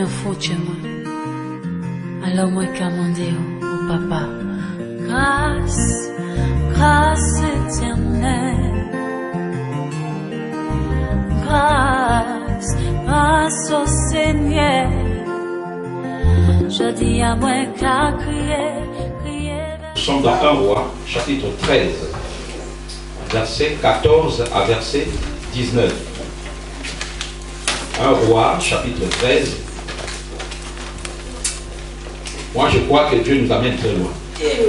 un faux chemin. Alors moi qu'à demander au papa, grâce, grâce éternelle, grâce, grâce au Seigneur. Je dis à moi qu'à crier, crier. Nous sommes dans 1 Roi, chapitre 13, verset 14 à verset 19. 1 Roi, chapitre 13. Moi, je crois que Dieu nous amène très loin.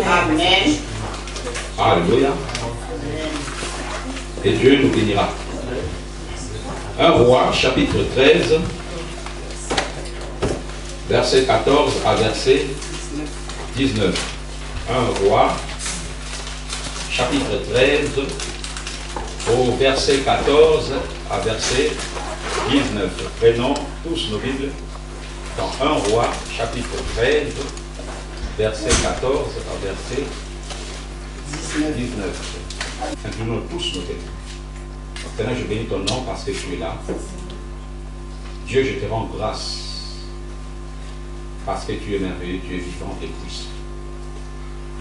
Amen. Alléluia. Et Dieu nous bénira. 1 Roi, chapitre 13, verset 14 à verset 19. 1 Roi, chapitre 13, au verset 14 à verset 19. Prenons tous nos Bibles dans 1 Roi, chapitre 13, verset 14 à verset 19. Inclinons tous nos têtes. Maintenant, je bénis ton nom parce que tu es là. Dieu, je te rends grâce parce que tu es merveilleux, tu es vivant et puissant.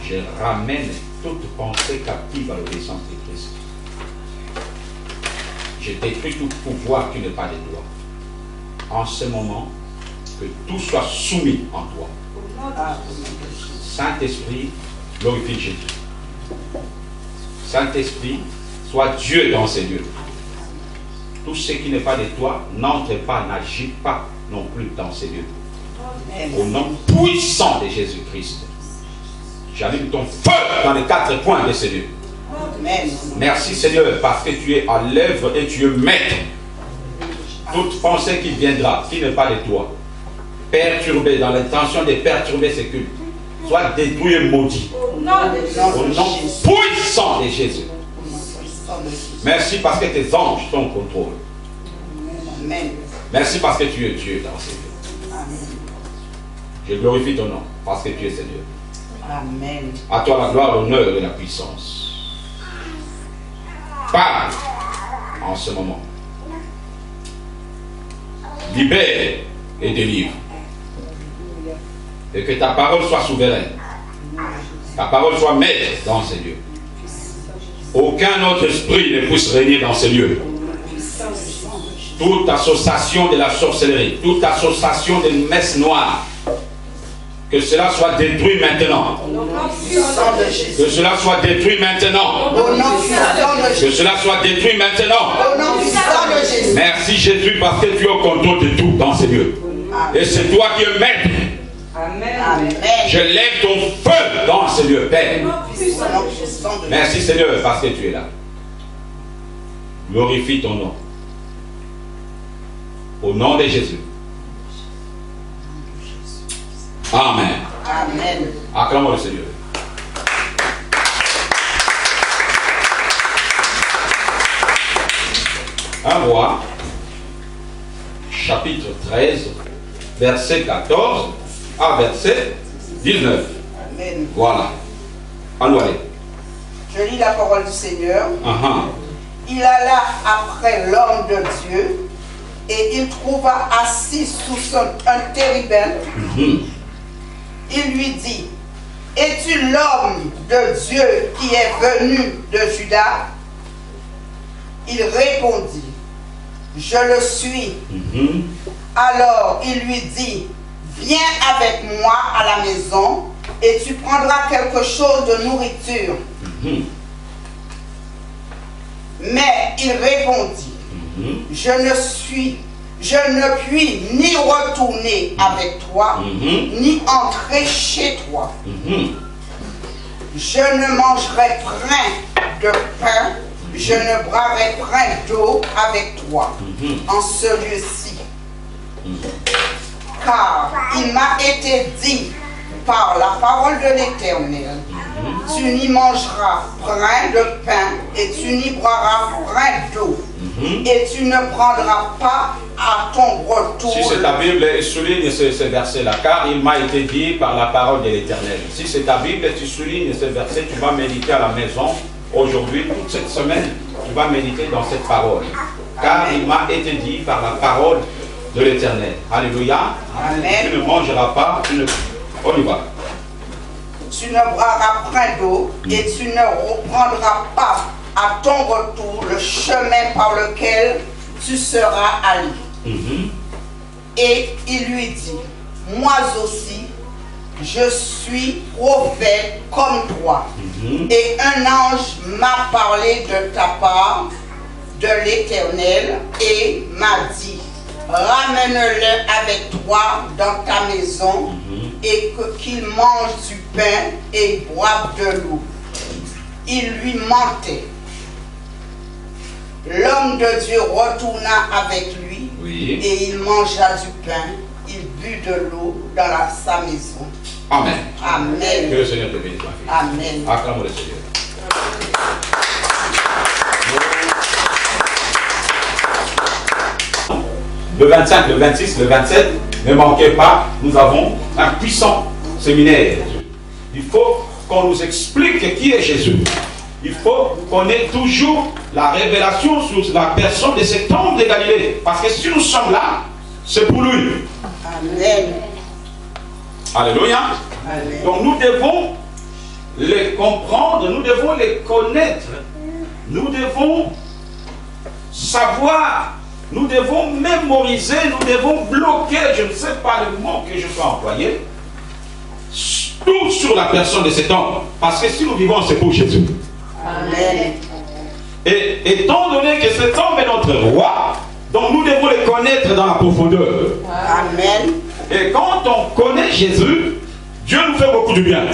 Je ramène toute pensée captive à l'obéissance de Christ. Je détruis tout pouvoir qui n'est pas de toi. En ce moment, que tout soit soumis en toi. Saint-Esprit, glorifie Jésus. Saint-Esprit, sois Dieu dans ces lieux. Tout ce qui n'est pas de toi, n'entre pas, n'agit pas non plus dans ces lieux. Au nom puissant de Jésus-Christ, j'allume ton feu dans les 4 coins de ces lieux. Merci Seigneur, parce que tu es à l'œuvre et tu es maître. Toute pensée qui viendra, qui n'est pas de toi, perturbée, dans l'intention de perturber ces cultes, soit détruit et maudit. Au nom puissant de Jésus. Merci parce que tes anges sont au contrôle. Merci parce que tu es Dieu dans ces lieux. Je glorifie ton nom parce que tu es Seigneur. Amen. À toi la gloire, l'honneur et la puissance. Parle en ce moment. Libère et délivre. Et que ta parole soit souveraine. Ta parole soit maître dans ces lieux. Aucun autre esprit ne puisse régner dans ces lieux. Toute association de la sorcellerie, toute association de messes noires, que cela soit détruit maintenant. Que cela soit détruit maintenant. Que cela soit détruit maintenant. Merci Jésus parce que tu es au contrôle de tout dans ces lieux. Et c'est toi qui es maître. Amen. Je lève ton feu dans ces lieux, Père. Merci Seigneur parce que tu es là. Glorifie ton nom. Au nom de Jésus. Amen. Amen. Acclamons le Seigneur. Un Roi, chapitre 13, verset 14 à verset 19. Amen. Voilà. Allons aller. Je lis la parole du Seigneur. Uh-huh. Il alla après l'homme de Dieu et il trouva assis sous un térébinthe. Mm-hmm. Il lui dit, es-tu l'homme de Dieu qui est venu de Juda? Il répondit, je le suis. Mm-hmm. Alors il lui dit, viens avec moi à la maison et tu prendras quelque chose de nourriture. Mm-hmm. Mais il répondit, Mm-hmm. je ne puis ni retourner avec toi, Mm-hmm. ni entrer chez toi. Mm-hmm. Je ne mangerai point de pain, je ne boirai point d'eau avec toi Mm-hmm. en ce lieu-ci. Car il m'a été dit par la parole de l'Éternel, tu n'y mangeras point de pain et tu n'y boiras point d'eau. Et tu ne prendras pas à ton retour. Si c'est ta Bible, souligne ce verset-là, car il m'a été dit par la parole de l'Éternel. Si c'est ta Bible, tu soulignes ce verset, tu vas méditer à la maison aujourd'hui, toute cette semaine, tu vas méditer dans cette parole. Car il m'a été dit par la parole de l'Éternel. Alléluia. Amen. Tu ne mangeras pas, on y va. Tu ne boiras point d'eau et tu ne reprendras pas à ton retour le chemin par lequel tu seras allé. Et il lui dit, moi aussi, je suis prophète comme toi. Et un ange m'a parlé de ta part, de l'Éternel, et m'a dit, ramène-le avec toi dans ta maison, et qu'il mange du pain et boive de l'eau. Il lui mentait. L'homme de Dieu retourna avec lui, et il mangea du pain, il but de l'eau dans sa maison. Amen. Amen. Que le Seigneur te bénisse. Amen. Acclame le Seigneur. Le 25, le 26, le 27, ne manquez pas, nous avons un puissant séminaire. Il faut qu'on nous explique qui est Jésus. Il faut qu'on ait toujours la révélation sur la personne de cet homme de Galilée. Parce que si nous sommes là, c'est pour lui. Amen. Alléluia. Amen. Donc nous devons les comprendre, nous devons les connaître. Nous devons savoir, nous devons mémoriser, nous devons bloquer, je ne sais pas le mot que je peux employer, tout sur la personne de cet homme. Parce que si nous vivons, c'est pour Jésus. Amen. Et étant donné que cet homme est notre roi, donc nous devons le connaître dans la profondeur. Amen. Et quand on connaît Jésus, Dieu nous fait beaucoup de bien.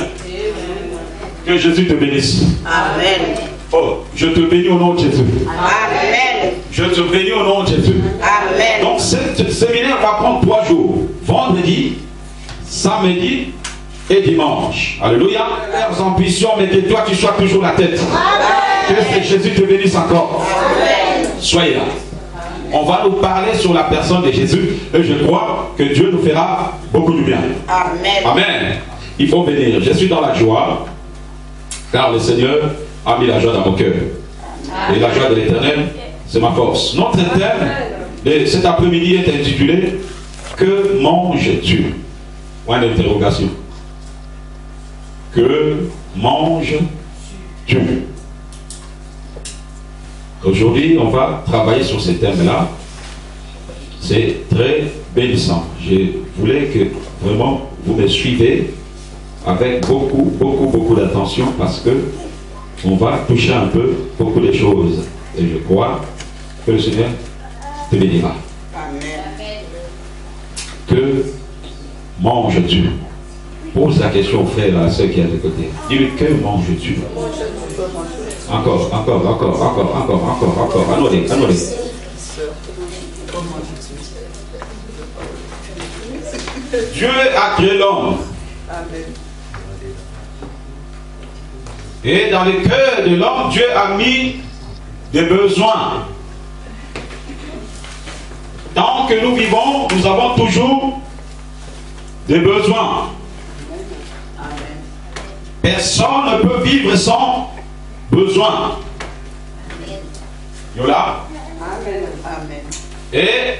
Que Jésus te bénisse. Amen. Oh, je te bénis au nom de Jésus. Amen. Je te bénis au nom de Jésus. Amen. Donc, ce séminaire va prendre 3 jours. Vendredi, samedi et dimanche. Alléluia. Leurs ambitions, mais que toi, tu sois toujours la tête. Que Jésus te bénisse encore. Amen. Soyez là. On va nous parler sur la personne de Jésus. Et je crois que Dieu nous fera beaucoup de bien. Amen. Amen. Il faut bénir. Je suis dans la joie. Car le Seigneur a mis la joie dans mon cœur. Et la joie de l'Éternel, c'est ma force. Notre thème de cet après-midi est intitulé Que manges-tu? Point d'interrogation. Que manges-tu? Aujourd'hui, on va travailler sur ce thème-là. C'est très bénissant. Je voulais que vraiment vous me suivez avec beaucoup d'attention parce que on va toucher un peu beaucoup de choses. Et je crois que le Seigneur te bénira. Amen. Que manges-tu? Pose la question au frère, à ceux qui sont à tes côtés. Dis-lui, que manges-tu? Encore. Annulez. Dieu a créé l'homme. Et dans le cœur de l'homme, Dieu a mis des besoins. Tant que nous vivons, nous avons toujours des besoins. Personne ne peut vivre sans besoin. Yola. Amen. Amen. Et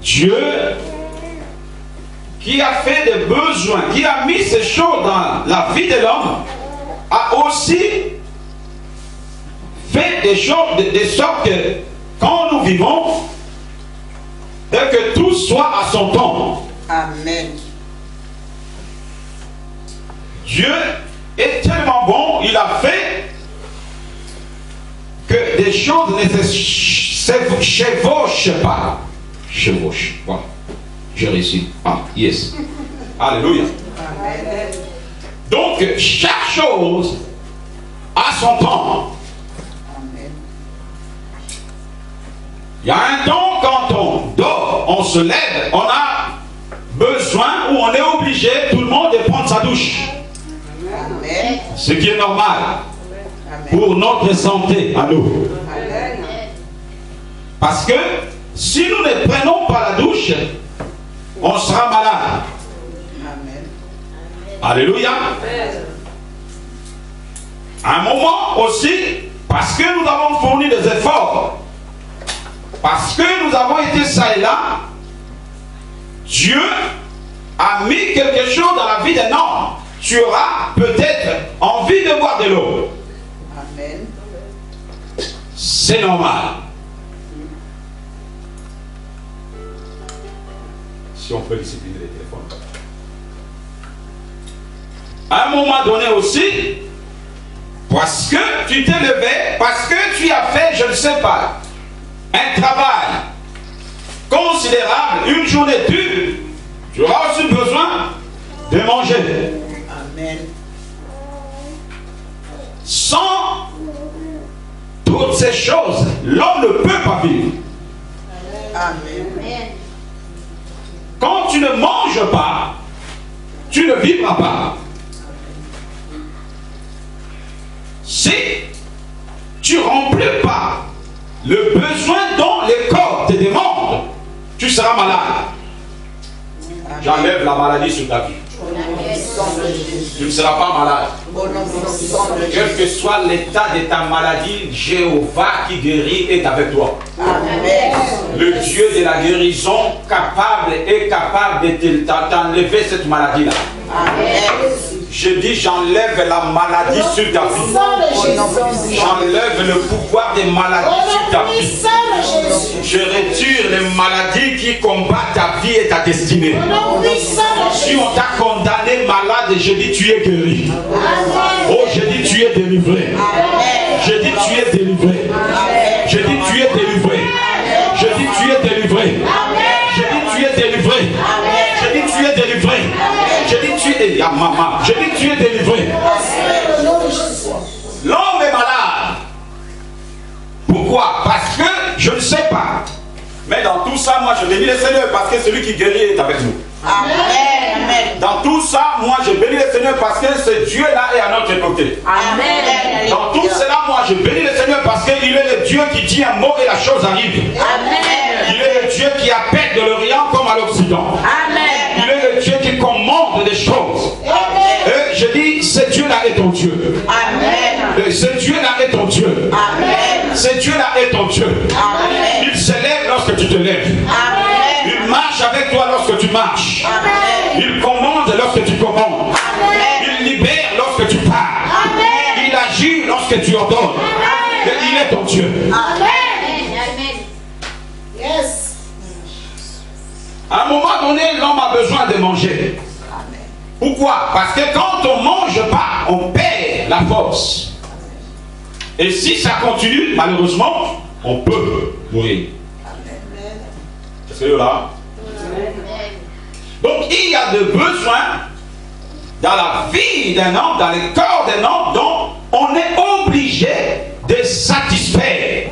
Dieu qui a fait des besoins, qui a mis ces choses dans la vie de l'homme, a aussi fait des choses de sorte que quand nous vivons, et que tout soit à son temps. Amen. Dieu est tellement bon, il a fait que des choses ne se chevauchent pas. Chevauche, voilà. J'ai réussi. Ah, yes. Alléluia. Amen. Donc, chaque chose a son temps. Amen. Il y a un temps quand on dort, on se lève, on a besoin ou on est obligé, tout le monde, de prendre sa douche. Amen. Ce qui est normal Amen. pour notre santé à nous. Amen. Parce que si nous ne prenons pas la douche, on sera malade. Amen. Alléluia. À un moment aussi, parce que nous avons fourni des efforts parce que nous avons été ça et là, Dieu a mis quelque chose dans la vie d'un homme. Tu auras peut-être envie de boire de l'eau. Amen. C'est normal. Si on peut discipliner les téléphones. À un moment donné aussi, parce que tu t'es levé, parce que tu as fait, je ne sais pas, un travail considérable, une journée dure, tu auras aussi besoin de manger. Amen. Sans toutes ces choses, l'homme ne peut pas vivre. Amen. Quand tu ne manges pas, tu ne vivras pas. Si tu ne remplis pas le besoin dont le corps te demande, tu seras malade. J'enlève la maladie sur ta vie. Tu ne seras pas malade. Quel que soit l'état de ta maladie, Jéhovah qui guérit est avec toi. Amen. Le Dieu de la guérison est capable de t'enlever cette maladie-là. Amen. Je dis, j'enlève la maladie sur ta vie. J'enlève le pouvoir des maladies sur ta vie. Je retire les maladies qui combattent ta vie et ta destinée. Si on t'a condamné malade, je dis, tu es guéri. Oh, je dis, tu es délivré. Je dis, tu es délivré. Je dis, tu es délivré. Je dis, tu es délivré. Je dis, tu es délivré. Je dis, tu es délivré. Je dis, tu es maman. Je dis, tu es délivré. L'homme est malade. Pourquoi? Parce que je ne sais pas. Mais dans tout ça, moi je bénis le Seigneur parce que celui qui guérit est avec nous. Amen. Dans tout ça, moi je bénis le Seigneur parce que ce Dieu-là est à notre côté. Amen. Dans tout cela, moi je bénis le Seigneur parce qu'il est le Dieu qui dit un mot et la chose arrive. Amen. Il est le Dieu qui appelle de l'Orient comme à l'Occident. Amen. Il est le Dieu qui commande des choses. Et je dis, ce Dieu-là est ton Dieu. Amen. Ce Dieu-là est ton Dieu. Amen. Ce Dieu-là est ton Dieu. Amen. Il se lève lorsque tu te lèves. Amen. Il marche avec toi lorsque tu marches. Amen. Il commande lorsque tu commandes. Amen. Il libère lorsque tu pars. Amen. Il agit lorsque tu ordonnes. Et il est ton Dieu. Amen. Yes. À un moment donné, l'homme a besoin de manger. Pourquoi? Parce que quand on ne mange pas, on perd la force. Et si ça continue, malheureusement, on peut mourir. Est-ce que là? Donc il y a des besoins dans la vie d'un homme, dans le corps d'un homme, dont on est obligé de satisfaire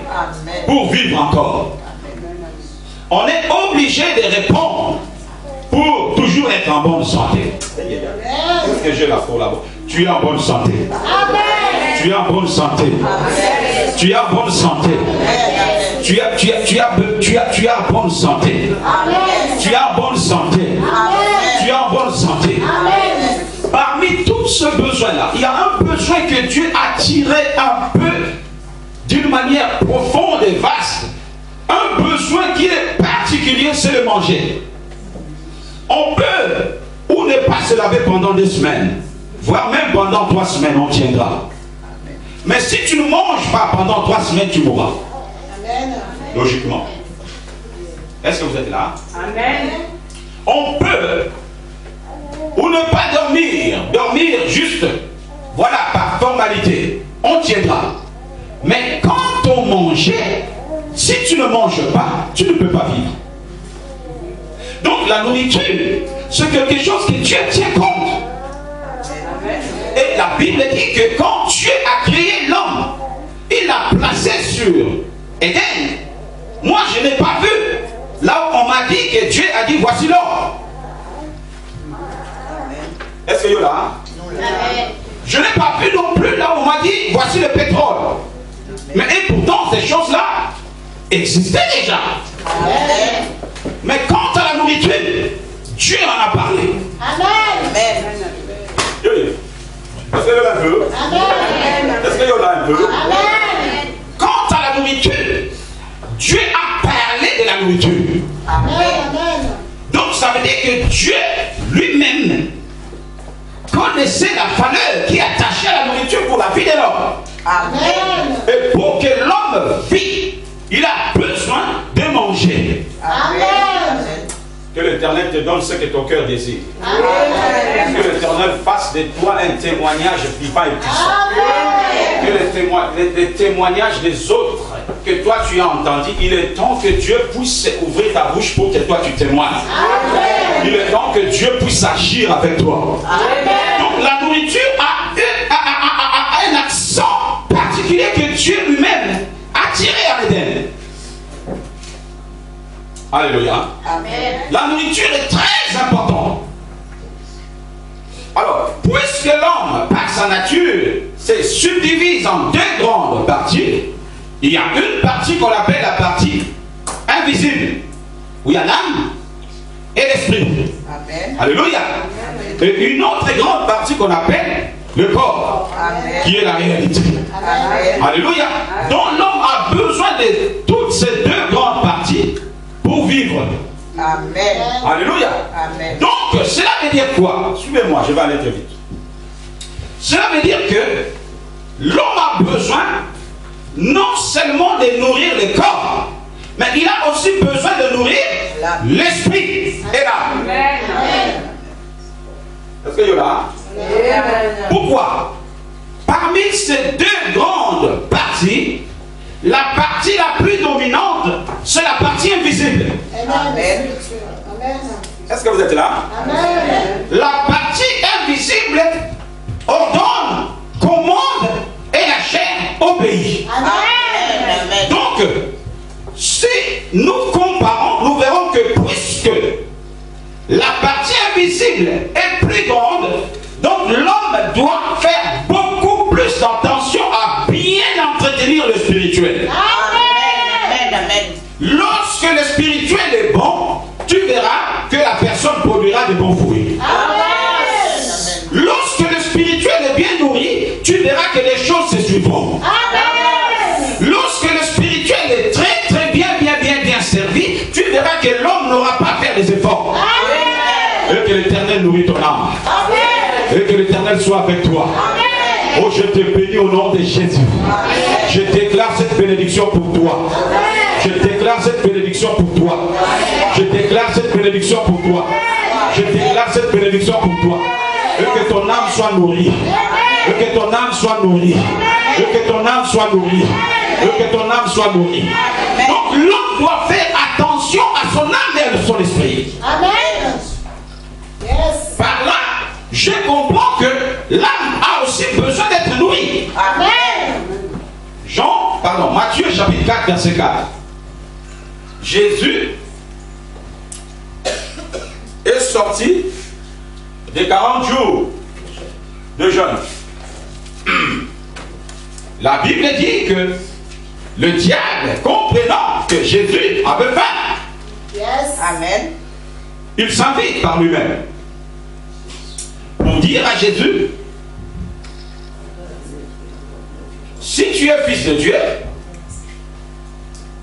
pour vivre encore. On est obligé de répondre pour toujours être en bonne santé. Qu'est-ce que j'ai là pour là-bas? Tu es en bonne santé. Tu es en bonne santé. Tu es en bonne santé. Tu es en bonne santé. Tu es en bonne santé. Tu es en bonne santé. Parmi tous ce besoin-là, il y a un besoin que Dieu a tiré un peu d'une manière profonde et vaste. Un besoin qui est particulier, c'est le manger. On peut ou ne pas se laver pendant 2 semaines, voire même pendant 3 semaines, on tiendra. Mais si tu ne manges pas pendant 3 semaines, tu mourras. Amen. Logiquement. Est-ce que vous êtes là? Amen. On peut ou ne pas dormir juste, voilà, par formalité, on tiendra. Mais quand on mangeait, si tu ne manges pas, tu ne peux pas vivre. Donc la nourriture, c'est quelque chose que Dieu tient compte. Et la Bible dit que quand Dieu a créé l'homme, il l'a placé sur Éden. Moi, je n'ai pas vu là où on m'a dit que Dieu a dit voici l'or. Est-ce que vous là? Je n'ai pas vu non plus là où on m'a dit voici le pétrole. Mais et pourtant, ces choses-là existaient déjà. Mais quant à la nourriture, Dieu en a parlé. Amen. Est-ce que vous là un peu? Est-ce que vous là un peu? Amen. Quant à la nourriture, Dieu a nourriture. Amen. Donc ça veut dire que Dieu lui-même connaissait la valeur qui est attachée à la nourriture pour la vie de l'homme. Amen. Et pour que l'homme vive, il a besoin de manger. Amen. Que l'Éternel te donne ce que ton cœur désire. Amen. Que l'Éternel fasse de toi un témoignage vivant et puissant. Que les témoignages des autres que toi tu as entendus, il est temps que Dieu puisse ouvrir ta bouche pour que toi tu témoignes. Amen. Il est temps que Dieu puisse agir avec toi. Amen. Donc la nourriture a un accent particulier que Dieu lui-même a tiré à l'Éden. Alléluia. Amen. La nourriture est très importante. Alors, puisque l'homme, par sa nature, se subdivise en deux grandes parties, il y a une partie qu'on appelle la partie invisible, où il y a l'âme et l'esprit. Amen. Alléluia. Et une autre grande partie qu'on appelle le corps, Amen. qui est la réalité. Amen. Alléluia. Donc l'homme a besoin de toutes ces deux grandes parties pour vivre. Amen. Alléluia. Amen. Donc cela veut dire quoi? Suivez-moi, je vais aller très vite. Cela veut dire que l'homme a besoin non seulement de nourrir le corps, mais il a aussi besoin de nourrir l'esprit et l'âme. Est-ce qu'il y en a? Pourquoi? Parmi ces deux grandes parties, la partie la plus dominante, c'est la partie invisible. Amen. Est-ce que vous êtes là? La partie invisible ordonne, commande et la chair obéit. Amen. Donc, si nous comparons, nous verrons que puisque la partie invisible est plus grande, donc l'homme doit faire beaucoup plus attention à bien entretenir le spirituel. Amen. Lorsque le spirituel est bon, tu verras que la personne produira de bons fruits. Amen. Lorsque le spirituel est bien nourri, tu verras que les choses se suivront. Lorsque le spirituel est très bien servi, tu verras que l'homme n'aura pas à faire des efforts. Et que l'Éternel nourrit ton âme. Et que l'Éternel soit avec toi. Oh, je te bénis au nom de Jésus. Je déclare cette bénédiction pour toi. Je déclare cette bénédiction pour toi. Je déclare cette bénédiction pour toi. Je déclare cette bénédiction pour toi. Et que ton âme soit nourrie. Et que ton âme soit nourrie. Et que ton âme soit nourrie. Et que ton âme soit nourrie. Donc l'homme doit faire attention à son âme et à son esprit. Par là, je comprends que l'âme a aussi besoin d'être nourrie. Matthieu chapitre 4, verset 4. Jésus est sorti des 40 jours de jeûne. La Bible dit que le diable, comprenant que Jésus avait faim, Amen. il s'invite par lui-même pour dire à Jésus: si tu es fils de Dieu,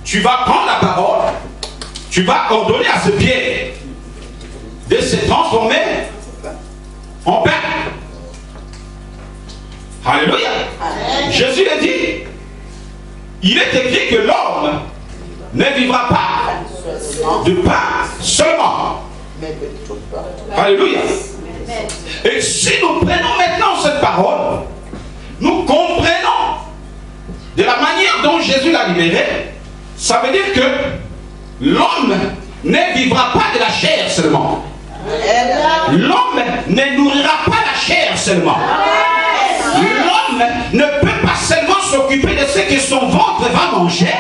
tu vas prendre la parole, tu vas ordonner à ce pierre de se transformer en pain. Alléluia. Jésus a dit, il est écrit que l'homme ne vivra pas de pain seulement. Alléluia. Et si nous prenons maintenant cette parole, nous comprenons de la manière dont Jésus l'a libéré. Ça veut dire que l'homme ne vivra pas de la chair seulement. L'homme ne nourrira pas la chair seulement. L'homme ne peut pas seulement s'occuper de ce que son ventre va manger,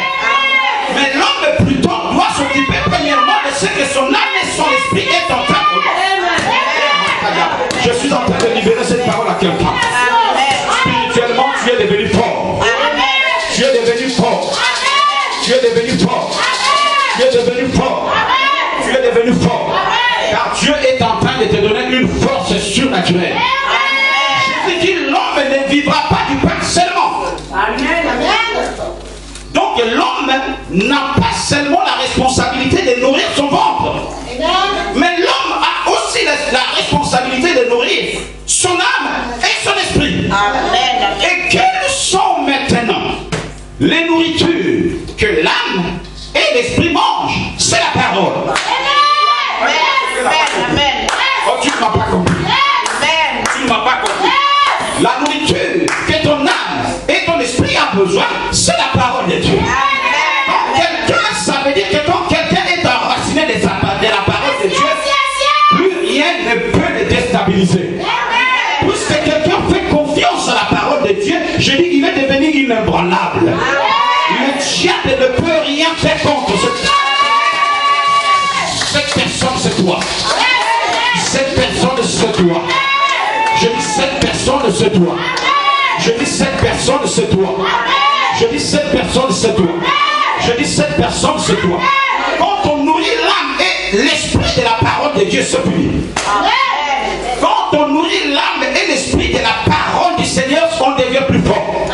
mais l'homme plutôt doit s'occuper premièrement de ce que son âme et son esprit est en train de faire. Je suis en train de libérer cette parole à quelqu'un. Spirituellement, tu es devenu fort. Tu es devenu fort. Tu es devenu fort. Tu es devenu fort. Tu es devenu fort. Car Dieu est en train de te donner une force surnaturelle. Jésus dit, l'homme ne vivra pas du pain seulement. Donc l'homme n'a pas seulement la responsabilité de nourrir son ventre. Mais l'homme a aussi la responsabilité de nourrir son âme et son esprit. Amen. Et quelles sont maintenant les nourritures que l'âme et l'esprit mangent? C'est la parole. Amen. Oh, tu ne m'as pas compris. Amen. Tu ne m'as pas compris. La nourriture que ton âme et ton esprit a besoin, c'est la parole de Dieu. Quand quelqu'un, ça veut dire que quand quelqu'un est enraciné de la parole de Dieu, plus rien ne peut le déstabiliser. Puisque quelqu'un fait confiance à la parole de Dieu, je dis qu'il est devenu inébranlable. Le diable ne peut rien faire contre cette personne, c'est toi. Cette personne, c'est toi. Je dis cette personne, c'est toi. Je dis cette personne, c'est toi. Je dis cette personne, c'est toi. Je dis cette personne, c'est toi. Quand on nourrit l'âme et l'esprit de la parole de Dieu, se punit. Quand on nourrit l'âme et l'esprit de la parole du Seigneur, on devient plus fort.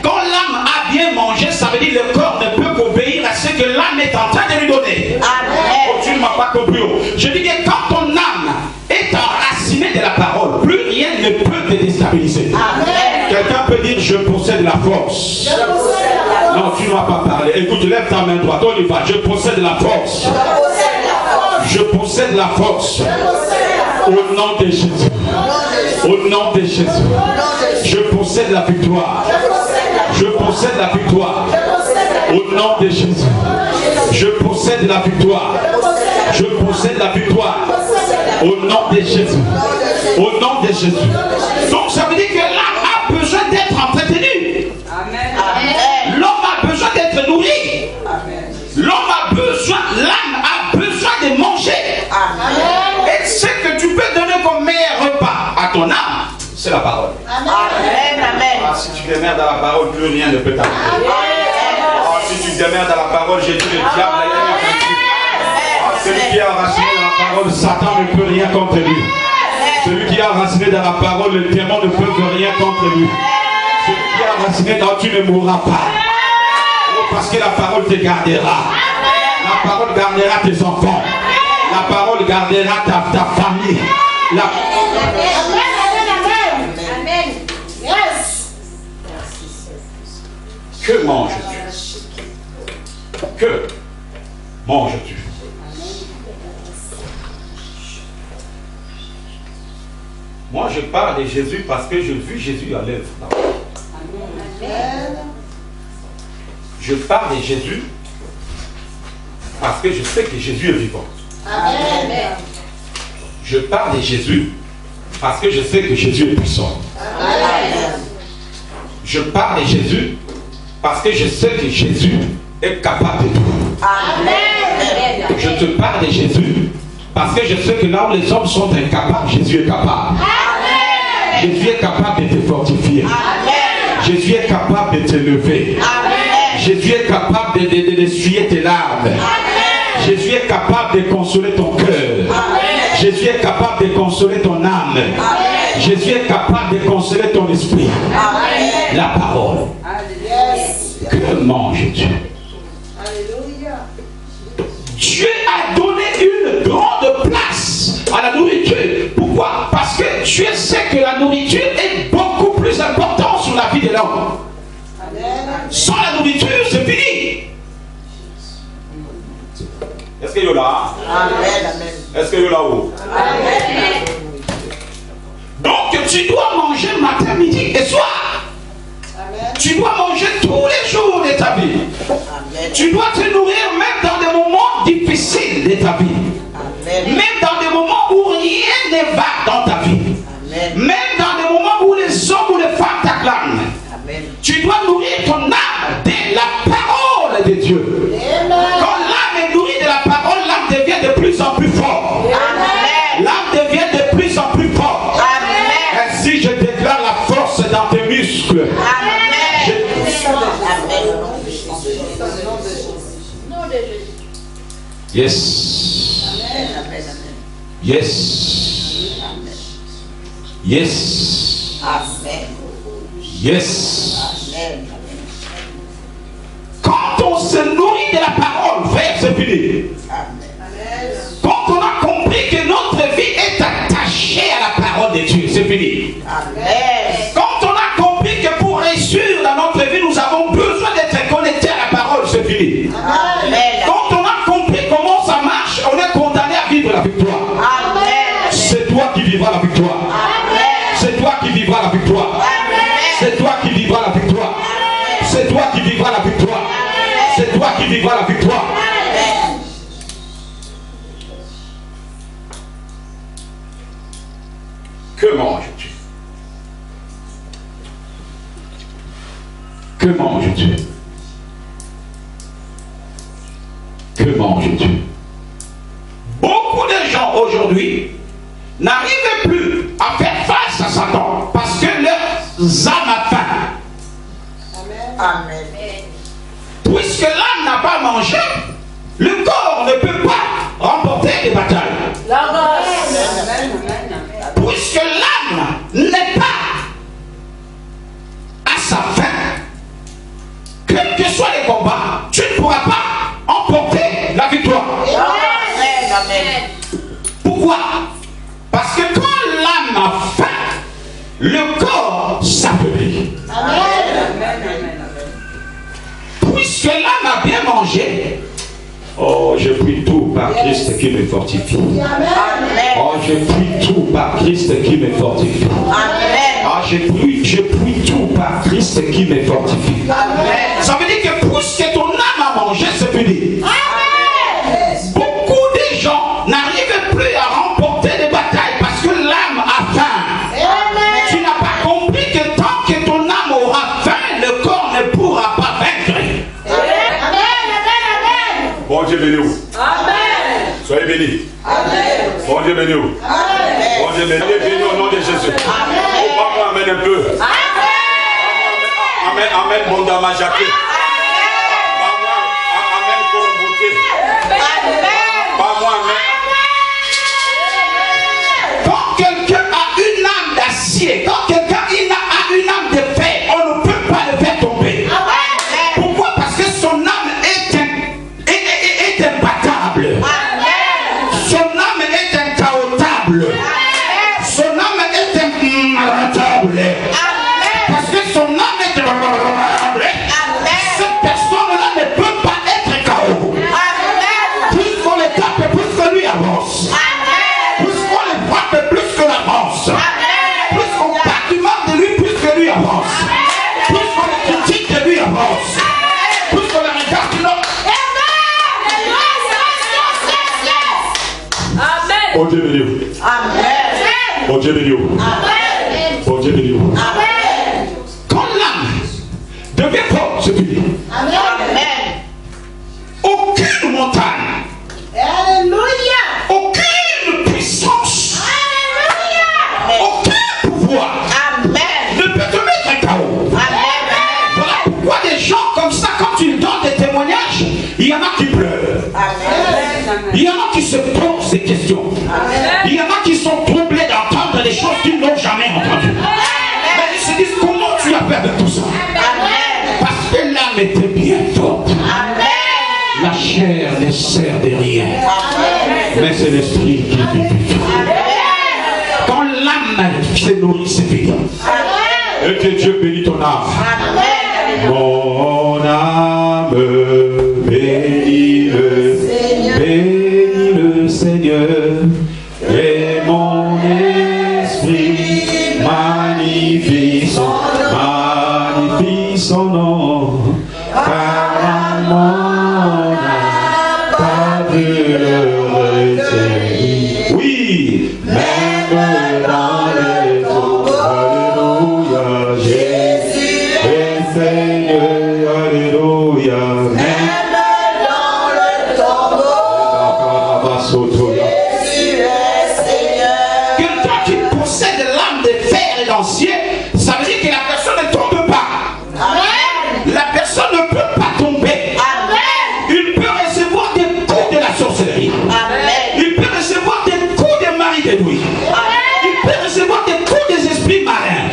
Quand l'âme a bien mangé, ça veut dire que le corps ne peut qu'obéir à ce que l'âme est en train de lui donner. Oh, tu ne m'as pas compris. Je dis que quand ton âme est enracinée de la parole, plus rien ne peut te déstabiliser. Quelqu'un peut dire je possède la force. Non, tu ne m'as pas parlé. Écoute, lève ta main droite, on y va. Je possède la force. Je possède la force. Au nom de Jésus. Au nom de Jésus. Je possède la victoire. Je possède la victoire. Au nom de Jésus. Je possède la victoire. Je possède la victoire. Au nom de Jésus. Au nom de Jésus. Donc ça veut dire que l'âme a besoin d'être entretenue. L'homme a besoin d'être nourri. L'homme a besoin, l'âme a besoin de manger. Et ce que tu peux donner comme meilleur repas à ton âme, c'est la parole. Ah, si tu demeures dans la parole, plus rien ne peut t'arriver. Ah, si tu demeures dans la parole, j'ai dit le diable est celui qui est enraciné dans la parole, Satan ne peut rien contre lui. Celui qui est enraciné dans la parole, le démon ne peut rien contre lui. Celui qui est enraciné dans tu ne mourras pas. Oh, parce que la parole te gardera. La parole gardera tes enfants. La parole gardera ta famille. Amen. Yes. Que manges-tu? Que manges-tu? Moi, je parle de Jésus parce que j'ai vu Jésus à l'œuvre. Je parle de Jésus parce que je sais que Jésus est vivant. Amen. Je parle de Jésus parce que je sais que Jésus est puissant. Amen. Je parle de Jésus parce que je sais que Jésus est capable de tout. Amen. Je te parle de Jésus parce que je sais que là où les hommes sont incapables, Jésus est capable. Amen. Jésus est capable de te fortifier. Amen. Jésus est capable de te lever. Amen. Jésus est capable d'essuyer tes larmes. Amen. Jésus est capable de consoler ton cœur. Amen. Jésus est capable de consoler ton âme. Amen. Jésus est capable de consoler ton esprit. Amen. La parole. Yes. Que manges-tu? Alléluia. Dieu a donné une grande place à la nourriture. Pourquoi? Parce que Dieu sait que la nourriture est beaucoup plus importante sur la vie de l'homme. Sans la nourriture, c'est fini. Est-ce qu'il y a là? Amen. Est-ce qu'il y a là-haut? Amen. Donc tu dois manger matin, midi et soir. Amen. Tu dois manger tous les jours de ta vie. Amen. Tu dois te nourrir même dans des moments difficiles de ta vie. Amen. Même dans des moments où rien ne va dans ta vie. Amen. Même dans des moments où les hommes ou les femmes t'acclament. Amen. Tu dois nourrir ton âme de la parole de Dieu. Amen. Quand l'âme est nourrie de la parole, l'âme devient de plus en plus fort. Amen. L'âme devient de plus en plus fort. Amen. Ainsi, je déclare la force dans tes muscles. Amen. Yes. Yes. Yes. Amen. Yes. Amen. Quand on se nourrit de la parole, frère, c'est fini. Quand on a compris que notre vie est attachée à la parole de Dieu, c'est fini. Quand on a compris que pour réussir dans notre vie, nous avons besoin d'être connectés à la parole, c'est fini. Quand on a compris comment ça marche, on est condamné à vivre la victoire. C'est toi qui vivras la victoire. C'est toi qui vivras la victoire. C'est toi qui vivras la victoire. C'est toi qui vivras la victoire. C'est toi qui vivras la victoire. Que manges-tu? Que manges-tu? Que manges-tu? Beaucoup de gens aujourd'hui n'arrivent plus à faire face à Satan parce que leurs âmes ont faim. Amen. Puisque l'âme n'a pas mangé, le corps ne peut pas remporter des batailles. Puisque l'âme n'est pas à sa fin, quels que soient les combats, tu ne pourras pas emporter la victoire. Pourquoi? Parce que quand l'âme a faim, le corps s'affaiblit. Puisque l'âme a bien mangé, oh, je prie tout par Christ qui me fortifie. Oh, je prie tout par Christ qui me fortifie. Ah, je prie tout par Christ qui me fortifie. Ça veut dire que puisque ton âme a mangé, c'est fini. Beaucoup de gens n'arrivent plus à remporter des batailles parce que l'âme a faim. Tu n'as pas compris que tant que ton âme aura faim, le corps ne pourra pas vaincre. Bon Dieu béni vous. Soyez bénis. Bon Dieu béni vous. Bon Dieu béni au nom de Jésus. Pas amène un peu. Amen, amen, bon dama Jacques. Amen, Colomboté. Pas moi, amen. Quand quelqu'un a une âme d'acier, quand quelqu'un a une âme de fer, on ne peut pas le faire tomber. Pourquoi? Parce que son âme est imbattable. Son âme est incautable. Son âme est imbattable. Parce que son âme est imbattable. Cette personne-là ne peut pas être KO. Plus qu'on le tape, plus que lui avance. Plus qu'on le frappe, plus que l'avance. Plus qu'on parle du mal de lui, plus que lui avance. Plus qu'on le critique, de lui avance. Plus qu'on le regarde du nord. Bon Dieu béni vous. Bon Dieu béni vous. Bon Dieu béni vous. Quand l'âme devient forte, c'est fini. Aucune montagne, aucune puissance, aucun pouvoir ne peut te mettre KO. Voilà pourquoi des gens comme ça, quand tu donnes des témoignages, il y en a qui pleurent. Il y en a qui se posent des questions. Il y en a qui sont troublés d'entendre des choses qu'ils n'ont jamais entendues. Mais ils se disent, comment tu as fait de tout ça? Parce que l'âme était bien forte. La chair ne sert de rien. Mais c'est l'esprit qui vit. Quand l'âme se nourrit, c'est vide. Et que Dieu bénisse ton âme. Mon âme, bénis le Seigneur. Et mon esprit magnifie son nom. Car mon âme pas vu le Seigneur. Oui, même dans les eaux. Alléluia, Jésus est Seigneur. Alléluia, même dans le tombeau. Jésus est Seigneur. Quelqu'un qui possède l'âme de fer et d'acier, ça veut dire que la personne ne tombe pas. La personne ne peut pas tomber. Il peut recevoir des coups de la sorcellerie. Il peut recevoir des coups de mari de nuit. Il peut recevoir des coups des esprits marins.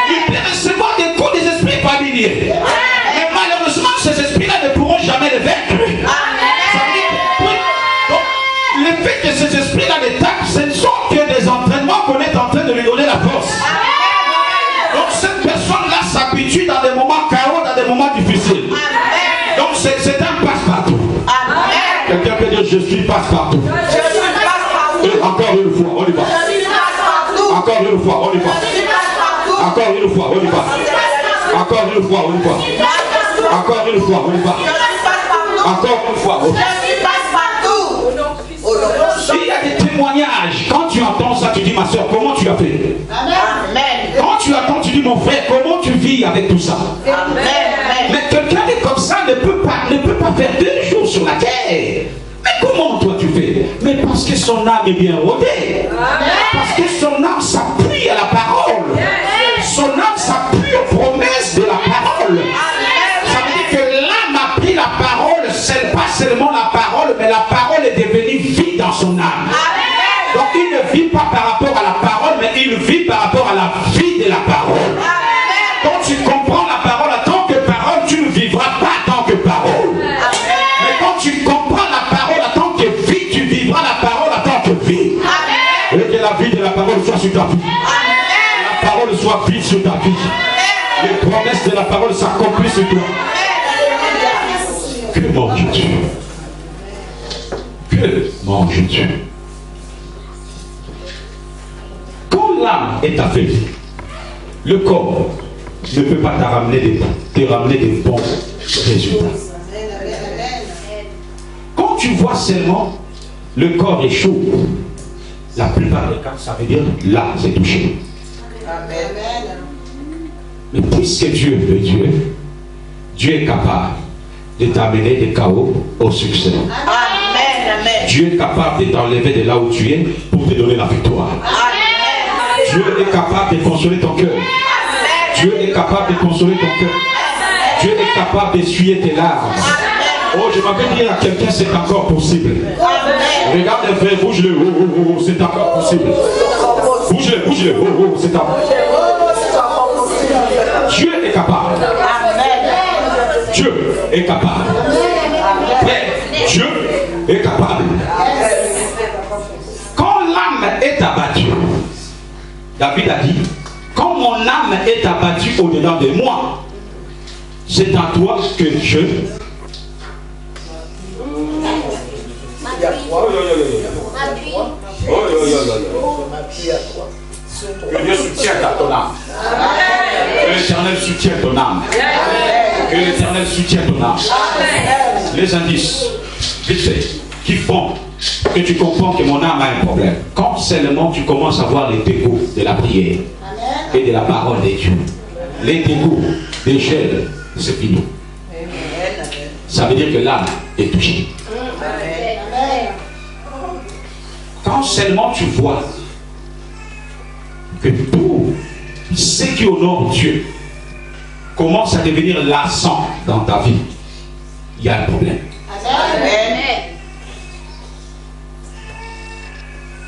Il peut recevoir des coups des esprits familiers. Mais malheureusement, ces esprits-là ne pourront jamais esprits-là de tact, ce ne sont que des entraînements qu'on est en train de lui donner la force. Donc cette personne-là s'habitue dans des moments chaos, dans des moments difficiles. Donc c'est un passe-partout. Quelqu'un peut dire je suis passe-partout. Et encore une fois, on y va. Encore une fois, on y va. Encore une fois, on y va. Encore une fois, on y va. Encore une fois, on y va. Encore une fois, on y va. Il y a des témoignages. Quand tu entends ça, tu dis ma soeur, comment tu as fait? Quand tu attends, tu dis mon frère, comment tu vis avec tout ça? Mais quelqu'un est comme ça ne peut pas faire 2 jours sur la terre. Mais comment toi tu fais? Mais parce que son âme est bien rodée. Parce que son âme s'appuie à la parole. Son âme s'appuie aux promesses de la parole. Ça veut dire que l'âme a pris la parole, c'est pas seulement la parole, mais la parole est devenue vie dans son âme. Donc il ne vit pas par rapport à la parole, mais il vit par rapport à la vie de la parole. Quand tu comprends la parole en tant que parole, tu ne vivras pas en tant que parole. Mais quand tu comprends la parole en tant que vie, tu vivras la parole en tant que vie. Et que la vie de la parole soit sur ta vie. La parole soit vive sur ta vie. Les promesses de la parole s'accomplissent sur toi. Que manges-tu? Que manges-tu? Quand l'âme est affaiblie, le corps ne peut pas te ramener des bons résultats. Quand tu vois seulement le corps est chaud, la plupart des cas, ça veut dire là, c'est touché. Mais puisque Dieu est Dieu, Dieu est capable de t'amener des chaos au succès. Dieu est capable de t'enlever de là où tu es pour te donner la victoire. Dieu est capable de consoler ton cœur. Dieu est capable de consoler ton cœur. Dieu est capable d'essuyer tes larmes. Oh, je m'appelle dire à quelqu'un, c'est encore possible. Regarde les frères, bouge-le. Oh, c'est encore possible. Bouge-le. Oh, c'est encore possible. Dieu est capable. Dieu est capable. Mais Dieu est capable. Quand l'âme est abattue, David a dit, quand mon âme est abattue au-dedans de moi, c'est en toi que je... Que Dieu soutienne ton âme. Que l'Éternel soutienne ton âme. Que l'Éternel soutienne ton âme. Les indices, vite fait, qui font que tu comprends que mon âme a un problème. Quand seulement tu commences à voir les dégoûts de la prière et de la parole de Dieu, les dégoûts des gels, c'est fini. Ça veut dire que l'âme est touchée. Quand seulement tu vois que tout ce qui honore Dieu commence à devenir lassant dans ta vie, il y a un problème. Amen.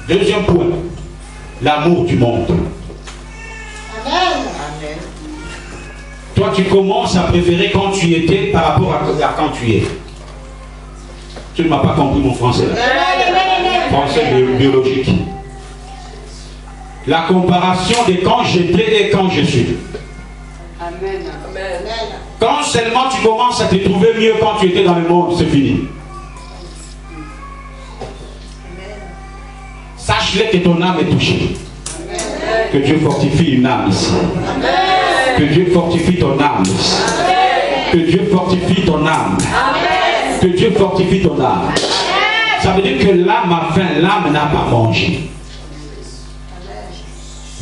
Deuxième point, l'amour du monde. Amen. Toi, tu commences à préférer quand tu étais par rapport à quand tu es. Tu ne m'as pas compris mon français. Français biologique. La comparaison de quand j'étais et quand je suis. Amen. Quand seulement tu commences à te trouver mieux quand tu étais dans le monde, c'est fini. Sache-le que ton âme est touchée. Amen. Que Dieu fortifie une âme ici. Amen. Que Dieu fortifie ton âme ici. Amen. Que Dieu fortifie ton âme. Amen. Que Dieu fortifie ton âme. Amen. Ça veut dire que l'âme a faim, l'âme n'a pas mangé.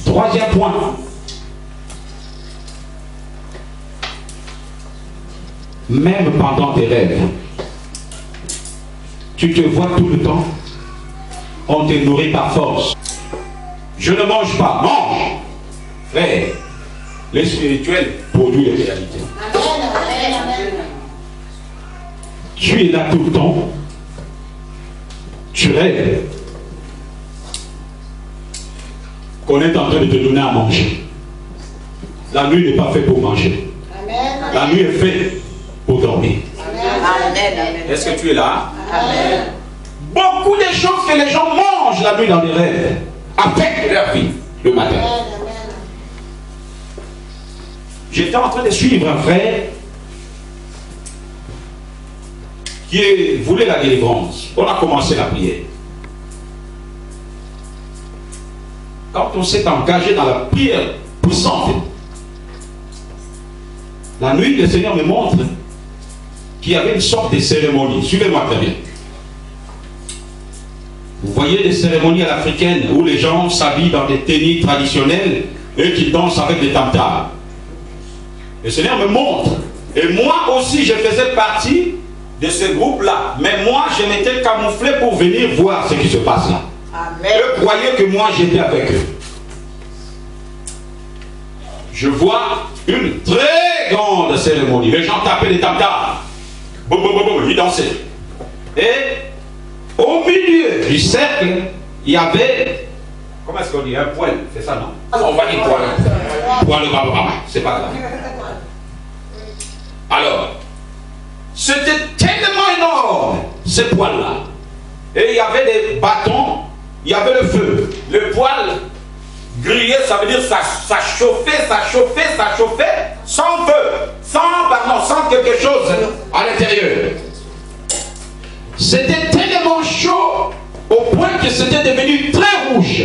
Troisième point. Même pendant tes rêves, tu te vois tout le temps. On te nourrit par force. Je ne mange pas, mange. Frère, le spirituel produit les réalités. Tu es là tout le temps. Tu rêves qu'on est en train de te donner à manger. La nuit n'est pas faite pour manger. La nuit est faite pour dormir. Est-ce que tu es là? Amen. Beaucoup de choses que les gens mangent la nuit dans les rêves affectent leur vie le matin. J'étais en train de suivre un frère qui voulait la délivrance. On a commencé la prière. Quand on s'est engagé dans la prière puissante, la nuit, le Seigneur me montre qu'il y avait une sorte de cérémonie. Suivez-moi très bien. Vous voyez des cérémonies à l'africaine où les gens s'habillent dans des tenues traditionnelles et qui dansent avec des tam-tams. Le Seigneur me montre. Et moi aussi, je faisais partie de ce groupe-là. Mais moi, je m'étais camouflé pour venir voir ce qui se passe là. Amen. Eux croyaient que moi, j'étais avec eux. Je vois une très grande cérémonie. Les gens tapaient des tam-tams. Boum, boum, boum, boum, ils dansaient. Et au milieu du cercle, il y avait, comment est-ce qu'on dit, un poêle, c'est ça, non? On va dire poêle. Poêle, c'est pas grave. Alors, c'était tellement énorme, ces poêles-là. Et il y avait des bâtons, il y avait le feu. Le poêle grillait, ça veut dire ça chauffait, sans feu, sans quelque chose à l'intérieur. C'était tellement chaud au point que c'était devenu très rouge.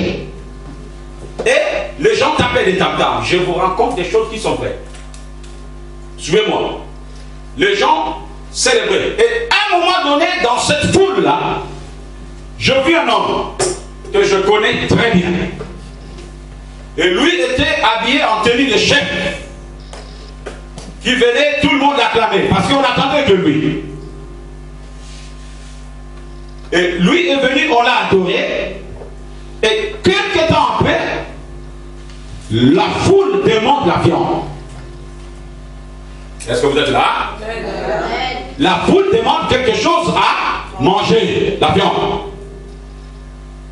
Et les gens tapaient des tam-tams. Je vous raconte des choses qui sont vraies. Suivez-moi. Les gens célébraient. Et à un moment donné, dans cette foule-là, je vis un homme que je connais très bien. Et lui était habillé en tenue de chef. Qui venait tout le monde l'acclamer. Parce qu'on attendait que lui. Et lui est venu, on l'a adoré. Et quelques temps après, la foule demande la viande. Est-ce que vous êtes là? La foule demande quelque chose à manger, la viande.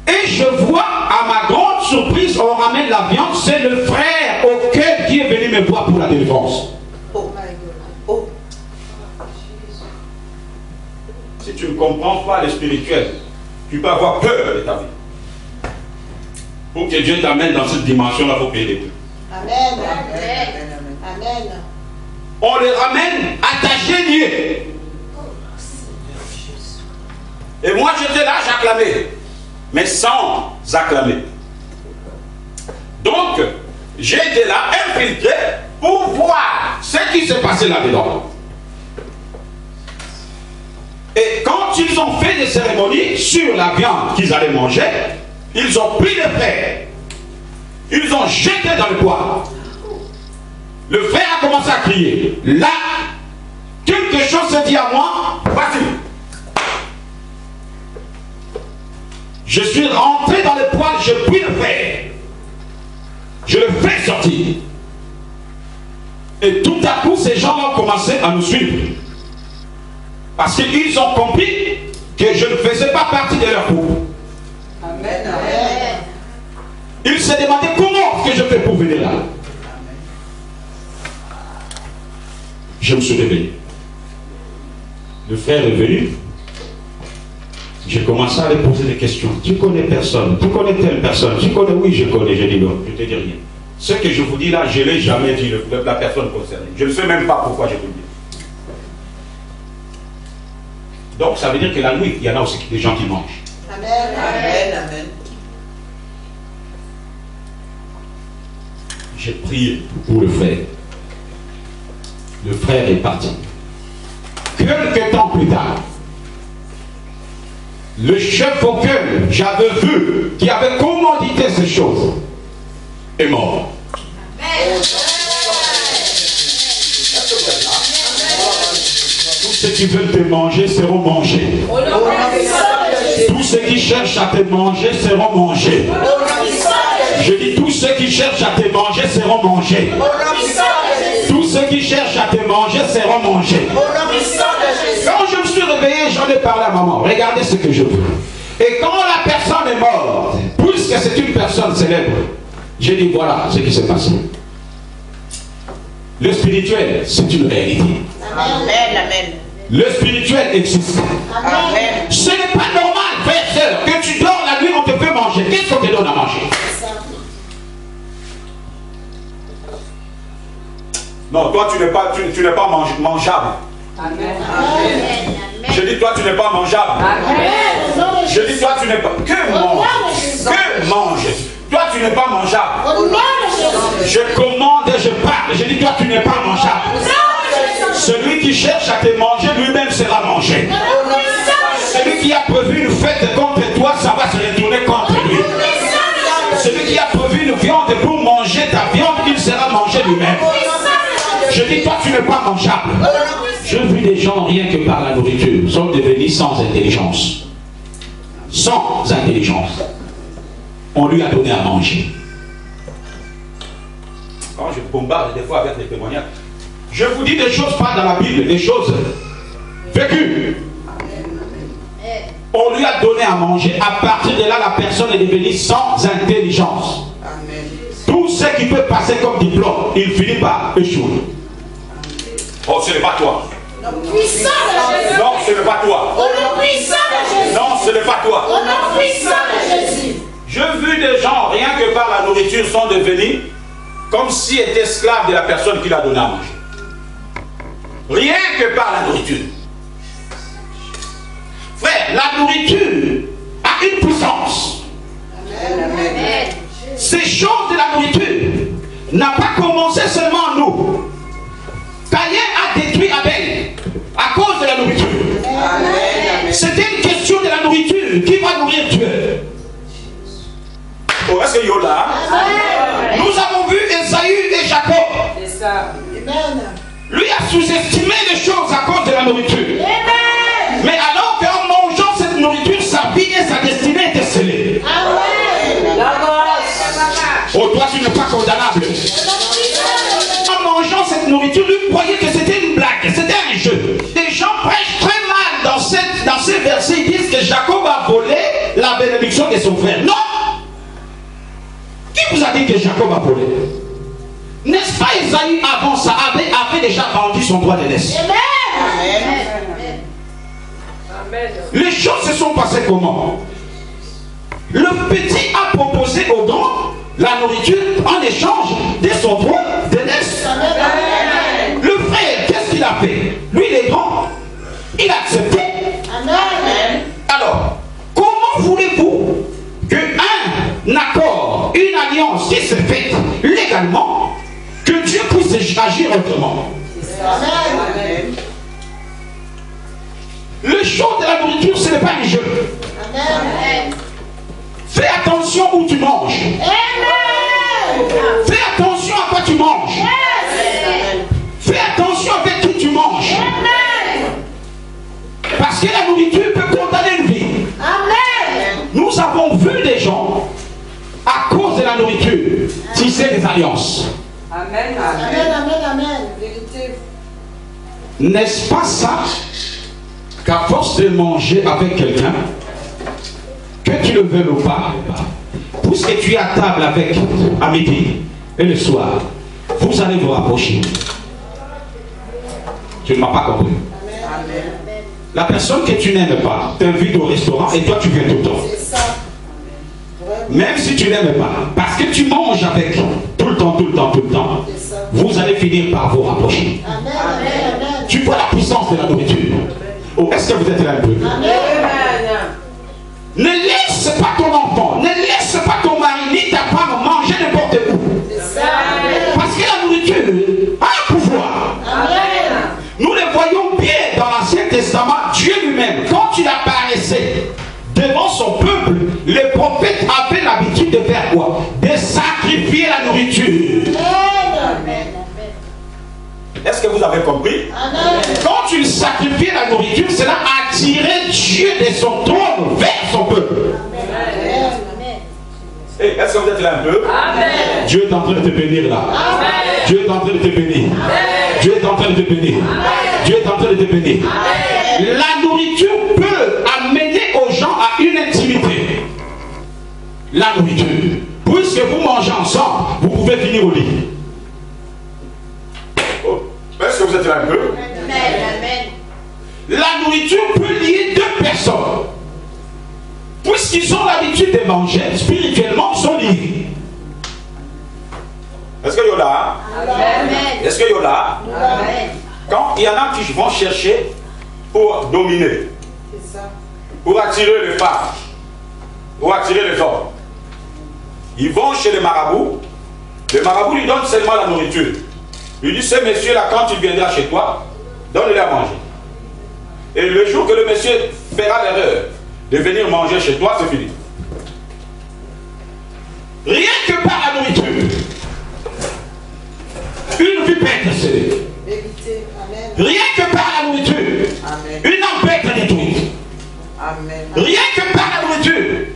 Et je vois, à ma grande surprise, on ramène la viande, c'est le frère auquel qui est venu me voir pour la délivrance. Oh my God. Oh. Si tu ne comprends pas le spirituel, tu peux avoir peur de ta vie. Pour que Dieu t'amène dans cette dimension-là, il faut payer des prix. Amen. Amen. On les ramène attachés, liés. Et moi j'étais là, j'acclamais. Mais sans acclamer. Donc, j'étais là, infiltré, pour voir ce qui s'est passé là-dedans. Et quand ils ont fait des cérémonies sur la viande qu'ils allaient manger, ils ont pris le frère. Ils ont jeté dans le poêle. Le frère a commencé à crier. Là, quelque chose se dit à moi, vas-y. Je suis rentré dans le poêle, j'ai pris le fer. Je le fais sortir. Et tout à coup, ces gens ont commencé à nous suivre. Parce qu'ils ont compris que je ne faisais pas partie de leur groupe. Amen. Amen. Ils se demandaient comment que je fais pour venir là. Je me suis réveillé. Le frère est venu. J'ai commencé à lui poser des questions. Tu connais personne? Tu connais telle personne? Tu connais? Oui, je connais. J'ai dit non, je ne te dis rien. Ce que je vous dis là, je ne l'ai jamais dit la personne concernée. Je ne sais même pas pourquoi je vous le dis. Donc ça veut dire que la nuit, il y en a aussi des gens qui mangent. Amen. Amen. Amen. J'ai prié pour le frère. Le frère est parti. Quelques temps plus tard, le chef auquel j'avais vu, qui avait commandité ces choses, est mort. Tous ceux qui veulent te manger seront mangés. Tous ceux qui cherchent à te manger seront mangés. Je dis tous ceux qui cherchent à te manger seront mangés. Tous ceux qui cherchent à te manger seront mangés. Quand je me suis réveillé, j'en ai parlé à maman. Regardez ce que je veux. Et quand la personne est morte, puisque c'est une personne célèbre, j'ai dit voilà ce qui s'est passé. Le spirituel, c'est une réalité. Amen. Amen. Le spirituel existe. Amen. Ce n'est pas normal. qu'on te donne à manger. Non, toi tu n'es pas mangeable. Amen. Je dis toi tu n'es pas mangeable. Amen. Je dis toi tu n'es pas. Que mange. Que mange. Toi tu n'es pas mangeable. Je commande et je parle. Je dis toi tu n'es pas mangeable. Celui qui cherche à te manger lui-même sera mangé. Celui qui a prévu une fête contre toi, ça va se retourner contre lui. Celui qui a prévu une viande pour manger ta viande, il sera mangé lui-même. Je dis toi tu n'es pas mangeable. Je vis des gens rien que par la nourriture sont devenus sans intelligence. Sans intelligence. On lui a donné à manger. Quand je bombarde des fois avec les témoignages, je vous dis des choses pas dans la Bible, des choses vécues. On lui a donné à manger. À partir de là, la personne est devenue sans intelligence. Tout ce qui peut passer comme diplôme, il finit par échouer. Oh, ce n'est pas toi. Non, ce n'est pas toi. Non, ce n'est pas toi. Je vu des gens, rien que par la nourriture, sont devenus comme s'ils étaient esclaves de la personne qui l'a donné à manger. Rien que par la nourriture. Frère, la nourriture a une puissance. Amen. Ces choses de la nourriture n'ont pas commencé seulement en nous. Caïn a détruit Abel à cause de la nourriture. C'était une question de la nourriture. Qui va nourrir Dieu? Oh, est-ce que Yola? Nous avons vu Esaü et Jacob. C'est ça. Amen. Lui a sous-estimé les choses à cause de la nourriture. Amen. Mais alors qu'en mangeant cette nourriture, sa vie et sa destinée étaient scellées. Amen. La grâce. Oh, toi, tu n'es pas condamnable. En mangeant cette nourriture, lui croyait que c'était une blague, c'était un jeu. Les gens prêchent très mal dans ces versets. Ils disent que Jacob a volé la bénédiction de son frère. Non! Qui vous a dit que Jacob a volé? N'est-ce pas Esaü avant ça avait déjà vendu son droit de naissance? Les choses se sont passées comment? Le petit a proposé au grand la nourriture en échange de son droit de naissance. Le frère, qu'est-ce qu'il a fait? Lui, il est grand, il a accepté. Alors, comment voulez-vous qu'un accord, une alliance qui se fait légalement, que Dieu puisse agir autrement? Le choix de la nourriture, ce n'est pas un jeu. Fais attention où tu manges. Fais attention à quoi tu manges. Fais attention avec qui tu manges. Parce que la nourriture peut condamner une vie. Nous avons vu des gens, à cause de la nourriture, tisser des alliances. Amen. Amen. Vérité. N'est-ce pas ça qu'à force de manger avec quelqu'un, que tu le veuilles ou pas, puisque tu es à table avec à midi et le soir, vous allez vous rapprocher. Tu ne m'as pas compris. Amen. La personne que tu n'aimes pas t'invite au restaurant et toi tu viens tout le temps. Même si tu n'aimes pas, parce que tu manges avec tout le temps, vous allez finir par vous rapprocher. Amen. Tu vois la puissance de la nourriture. Oh, est-ce que vous êtes là un peu? Ne laisse pas ton enfant, ne laisse pas ton mari ni ta femme manger n'importe où. Parce que la nourriture a un pouvoir. Amen. Nous le voyons bien dans l'Ancien Testament. Dieu lui-même, quand il apparaissait devant son peuple, les prophètes avaient l'habitude de faire quoi? De sacrifier la nourriture. Amen. Est-ce que vous avez compris? Amen. Quand tu sacrifies la nourriture, cela attirait Dieu de son trône vers son peuple. Amen. Hey, est-ce que vous êtes là un peu? Amen. Dieu est en train de te bénir là. Amen. Dieu est en train de te bénir. Amen. Dieu est en train de te bénir. Amen. Dieu est en train de te bénir. Amen. La nourriture peut amener aux gens à une intimité. La nourriture. Puisque vous mangez ensemble, vous pouvez finir au lit. Est-ce que vous êtes là un peu? Amen. La nourriture peut lier deux personnes. Puisqu'ils ont l'habitude de manger spirituellement. il y en a qui vont chercher pour dominer, pour attirer les femmes, pour attirer les hommes. Ils vont chez les marabouts lui donne seulement la nourriture. Il lui dit, ce monsieur-là, quand il viendra chez toi, donne-lui à manger. Et le jour que le monsieur fera l'erreur de venir manger chez toi, c'est fini. Rien que par la nourriture, une vie peut être scellée. Rien que par la nourriture, une âme peut être détruite. Rien que par la nourriture,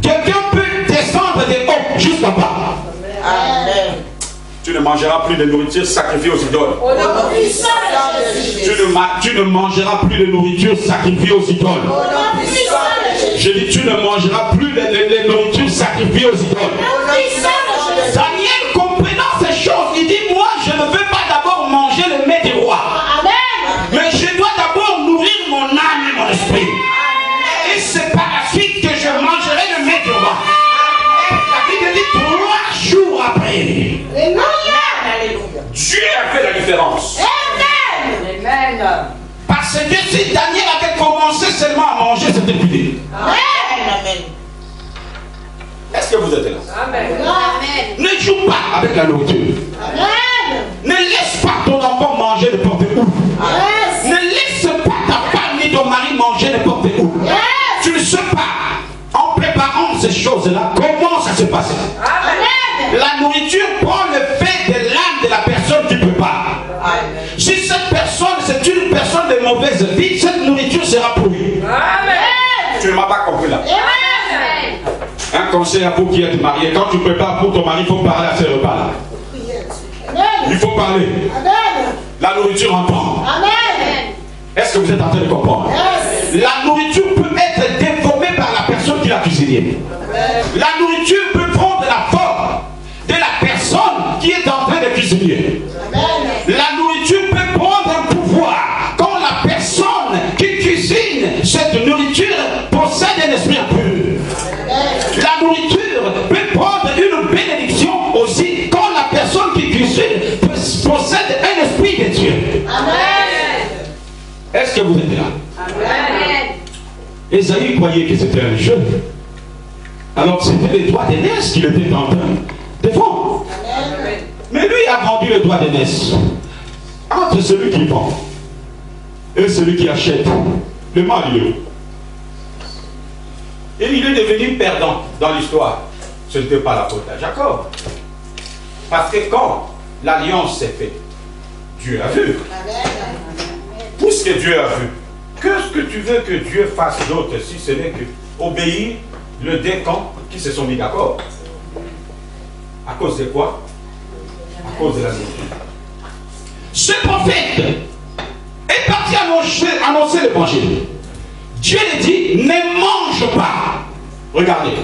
quelqu'un peut descendre des hauts jusqu'en bas. Amen. Tu ne mangeras plus de nourriture sacrifiée aux idoles. Tu ne mangeras plus de nourriture sacrifiée aux idoles. Je dis, tu ne mangeras plus de nourriture sacrifiée aux idoles. Daniel, comprenant ces choses, il dit, moi, je ne veux pas d'abord manger le mets du roi. Mais je dois d'abord nourrir mon âme et mon esprit. Et c'est par la suite que je mangerai le mets du roi. La Bible dit 3 jours après. Dieu a fait la différence. Amen. Parce que si Daniel avait commencé seulement à manger, c'était fini. Amen. Est-ce que vous êtes là? Amen. Ne joue pas avec la nourriture. Ne laisse pas ton enfant manger n'importe où. Ne laisse pas ta femme ni ton mari manger n'importe où. Tu ne sais pas, en préparant ces choses-là, comment ça se passe. La nourriture prend le fait de l'âme de la personne qui prépare. Si cette personne, c'est une personne de mauvaise vie, cette nourriture sera pourrie. Tu ne m'as pas compris là. Un conseil à vous qui êtes mariés, quand tu prépares pour ton mari, il faut parler à ces repas-là. Il faut parler. La nourriture entend. Est-ce que vous êtes en train de comprendre? La nourriture peut être déformée par la personne qui l'a cuisinée. La nourriture peut prendre la forme de la personne qui est en train de cuisiner. La nourriture peut prendre un pouvoir quand la personne qui cuisine cette nourriture possède un esprit impur. La nourriture peut prendre une bénédiction aussi quand la personne qui cuisine possède un esprit de Dieu. Est-ce que vous êtes là? Esaïe croyait que c'était un jeu. Alors c'était les droits d'aînesse qu'il était en train de vendre. Mais lui a vendu les droits d'aînesse. Entre celui qui vend et celui qui achète, le mal il est. Et il est devenu perdant dans l'histoire. Ce n'était pas la faute à Jacob. Parce que quand l'alliance s'est faite, Dieu a vu. Puisque Dieu a vu, qu'est-ce que tu veux que Dieu fasse d'autre si ce n'est que obéir le décamp qui se sont mis d'accord? À cause de quoi? À cause de la nourriture. Ce prophète est parti annoncer l'évangile. Dieu lui dit, ne mange pas. Regardez.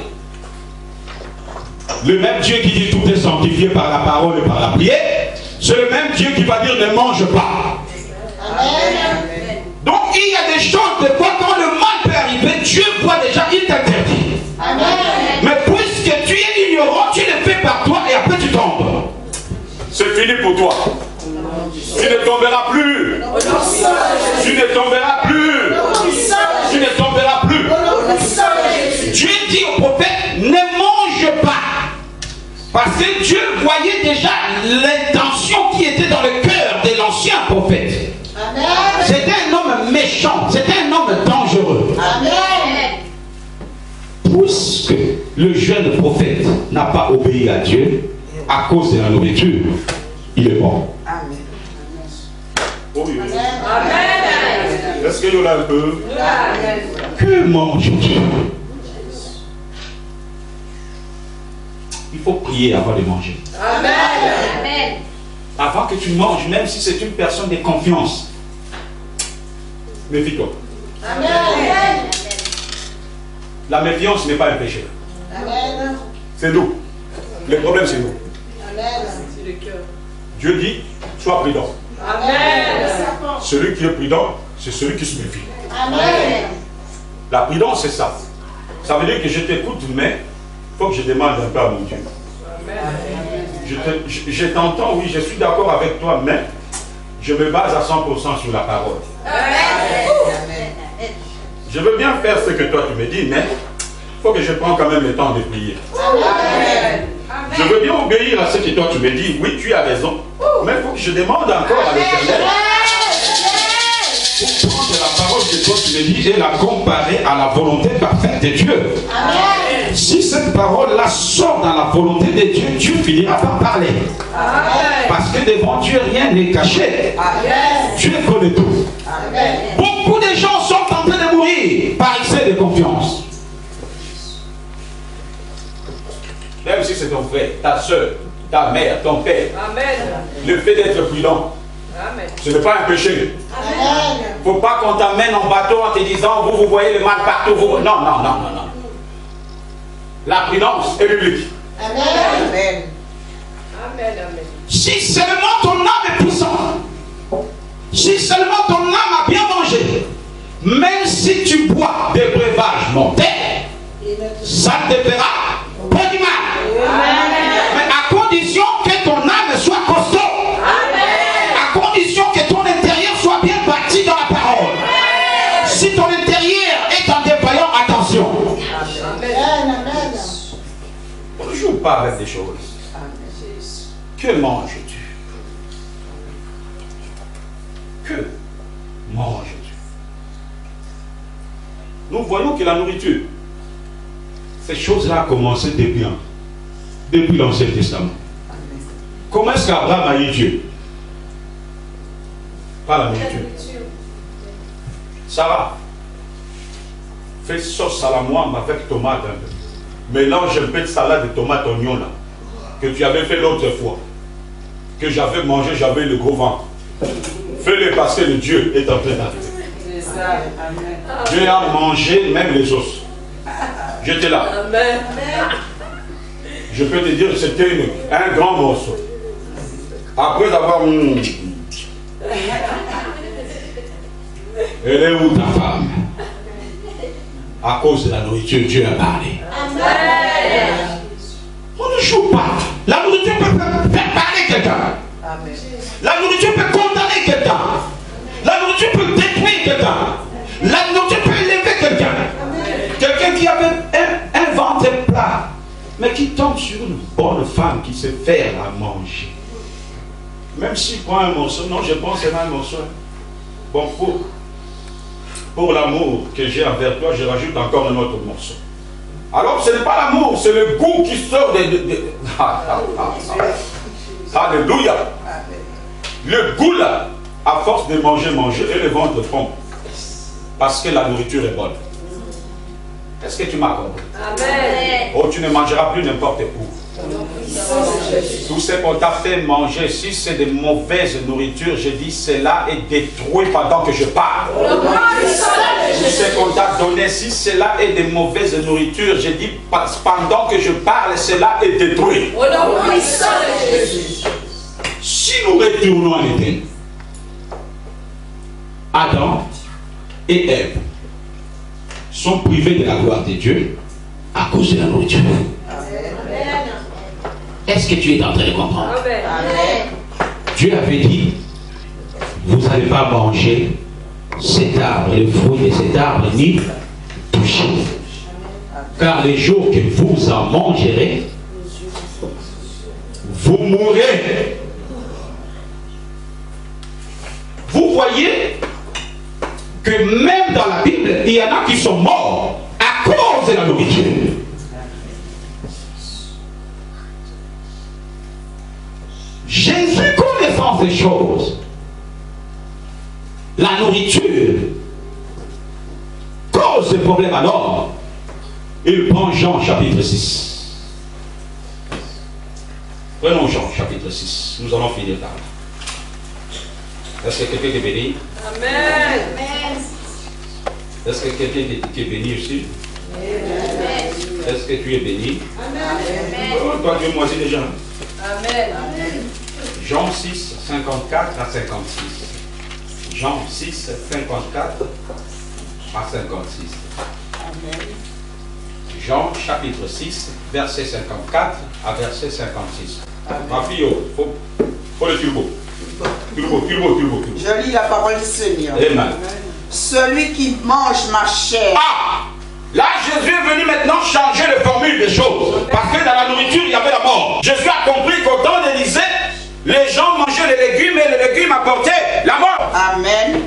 Le même Dieu qui dit tout est sanctifié par la parole et par la prière, c'est le même Dieu qui va dire ne mange pas. Amen. Donc il y a des choses, de quoi quand le mal peut arriver, Dieu voit déjà, il t'interdit. Mais puisque tu es ignorant, tu le fais par toi et après tu tombes. C'est fini pour toi. Tu ne tomberas plus. Tu ne tomberas plus. Tu ne tomberas plus. Dieu dit au prophète, ne mange pas. Parce que Dieu voyait déjà l'intention qui était dans le cœur de l'ancien prophète. C'était un homme méchant, c'était un homme dangereux. Puisque le jeune prophète n'a pas obéi à Dieu à cause de la nourriture, il est mort. Amen. Oh oui. Amen. Est-ce qu'il y en a un peu? Amen. Que mange-tu? Il faut prier avant de manger. Amen. Avant que tu manges, même si c'est une personne de confiance, méfie-toi. Amen. La méfiance n'est pas un péché. Amen. C'est nous. Le problème, c'est nous. Amen. C'est le cœur. Dieu dit, sois prudent. Amen. Celui qui est prudent, c'est celui qui se méfie. Amen. La prudence, c'est ça. Ça veut dire que je t'écoute, mais il faut que je demande un peu à mon Dieu. Amen. Je t'entends, oui, je suis d'accord avec toi, mais je me base à 100% sur la parole. Je veux bien faire ce que toi tu me dis, mais il faut que je prenne quand même le temps de prier. Je veux bien obéir à ce que toi tu me dis. Oui, tu as raison. Mais il faut que je demande encore à l'Éternel pour prendre la parole que toi tu me dis et la comparer à la volonté parfaite de Dieu. Si cette parole-là sort dans la volonté de Dieu, Dieu finira par parler. Parce que devant Dieu, rien n'est caché. Dieu connaît tout. Beaucoup de gens sont en train de mourir par excès de confiance. Même si c'est ton frère, ta soeur, ta mère, ton père. Le fait d'être prudent, ce n'est pas un péché. Il ne faut pas qu'on t'amène en bateau en te disant, vous voyez le mal partout. Non, non, non, non, non. La prudence est biblique. Amen. Si seulement ton âme est puissante, si seulement ton âme a bien mangé, même si tu bois des breuvages montés, ça ne te fera pas du mal. Mais à condition que ton âme soit costaud. À condition que ton intérieur soit bien bâti dans la parole. Si ton intérieur est en défaillant, attention. On ne joue pas avec des choses. Que manges-tu? Que manges-tu? Nous voyons que la nourriture, ces choses-là ont commencé depuis l'Ancien Testament. Comment est-ce qu'Abraham a eu Dieu? Par la nourriture. Sarah, fais sauce à la moine avec tomate un peu. Mélange un peu de salade de tomate oignon là, que tu avais fait l'autre fois, que j'avais mangé, j'avais le gros ventre. Fais-le parce que le Dieu est en train d'arriver. Dieu a mangé même les os. J'étais là. Amen. Je peux te dire que c'était un grand morceau. Après avoir... Elle est où ta femme? À cause de la nourriture, Dieu a parlé. Amen. On ne joue pas. La nourriture peut faire parler quelqu'un. La nourriture peut condamner quelqu'un. La nourriture peut détruire quelqu'un. La nourriture peut élever quelqu'un. Quelqu'un qui avait un ventre plat, mais qui tombe sur une bonne femme qui sait faire à manger. Même s'il prend un morceau, non, je pense c'est un morceau. Bon, pour l'amour que j'ai envers toi, je rajoute encore un autre morceau. Alors ce n'est pas l'amour, c'est le goût qui sort de... Alléluia. Le goût là, à force de manger, et le ventre fond. Parce que la nourriture est bonne. Est-ce que tu m'as compris? Amen. Oh, tu ne mangeras plus n'importe où. Tout ce qu'on t'a fait manger, si c'est de mauvaise nourriture, je dis cela est détruit pendant que je parle. Tout ce qu'on t'a donné, si cela est de mauvaise nourriture, je dis pendant que je parle, cela est détruit. Si nous retournons en Éden, Adam et Ève sont privés de la gloire de Dieu à cause de la nourriture. Est-ce que tu es en train de comprendre? Amen. Dieu avait dit, vous n'allez pas manger cet arbre, le fruit de cet arbre, ni toucher. Car les jours que vous en mangerez, vous mourrez. Vous voyez que même dans la Bible, il y en a qui sont morts à cause de la nourriture. Jésus, connaissant ces choses, la nourriture cause des problèmes à l'homme. Il prend Jean chapitre 6. Prenons Jean chapitre 6. Nous allons finir par là. Est-ce que quelqu'un est béni? Amen. Est-ce que quelqu'un est béni aussi? Amen. Est-ce que tu es béni? Amen. Oh, toi, tu es moisi déjà. Amen. Jean 6, 54 à 56. Jean 6, 54 à 56. Amen. Jean chapitre 6, verset 54 à verset 56. Amen. Ma fille, il faut le turbo. Turbo. Je lis la parole du Seigneur. Amen. Celui qui mange ma chair. Ah! Là, Jésus est venu maintenant changer de formule des choses. Parce que dans la nourriture, il y avait la mort. Jésus a compris qu'au temps d'Élisée, les gens mangeaient les légumes et les légumes apportaient la mort. Amen.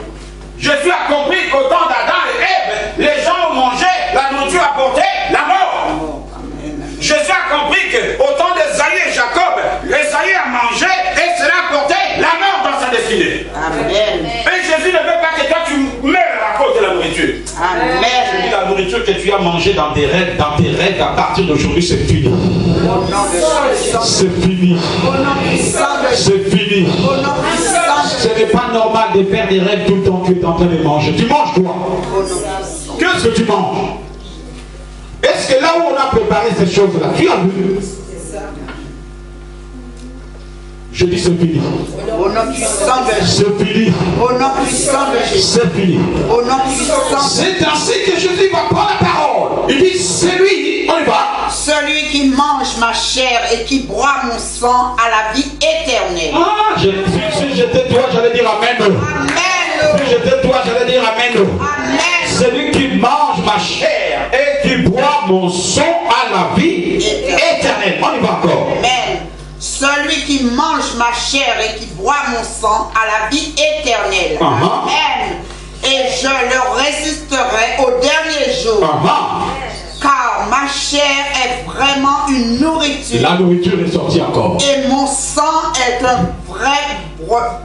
Jésus a compris qu'au temps d'Adam et Ève, les gens mangeaient, la nourriture apportait la mort. Jésus a compris qu'au temps d'Ésaïe et Jacob, Ésaïe a mangé et cela apportait la mort dans sa destinée. Amen. Et Jésus ne veut pas que toi tu meurs à cause de la nourriture. Amen. Je dis la nourriture que tu as mangée dans tes rêves, à partir d'aujourd'hui, c'est fini. C'est fini. C'est fini. Ce n'est pas normal de faire des rêves tout le temps que tu es en train de manger. Tu manges quoi? Qu'est-ce que tu manges? Est-ce que là où on a préparé ces choses-là, tu as vu? Je dis c'est fini. Au nom puissant de Jésus. C'est fini. Au nom puissant de Jésus. C'est fini. Au nom puissant. C'est ainsi que Jésus va prendre la parole. Il dit, c'est lui, on y va. Celui qui mange ma chair et qui boit mon sang a la vie éternelle. Ah, si j'étais toi, j'allais dire amen. Amen. Si j'étais toi, j'allais dire amen. Amen. Celui qui mange ma chair et qui boit mon sang a la vie éternelle. On y va encore. Amen. Celui qui mange ma chair et qui boit mon sang a la vie éternelle. Amen. Et je le résisterai au dernier jour. Car ma chair est vraiment une nourriture. La nourriture est sortie encore. Et mon sang est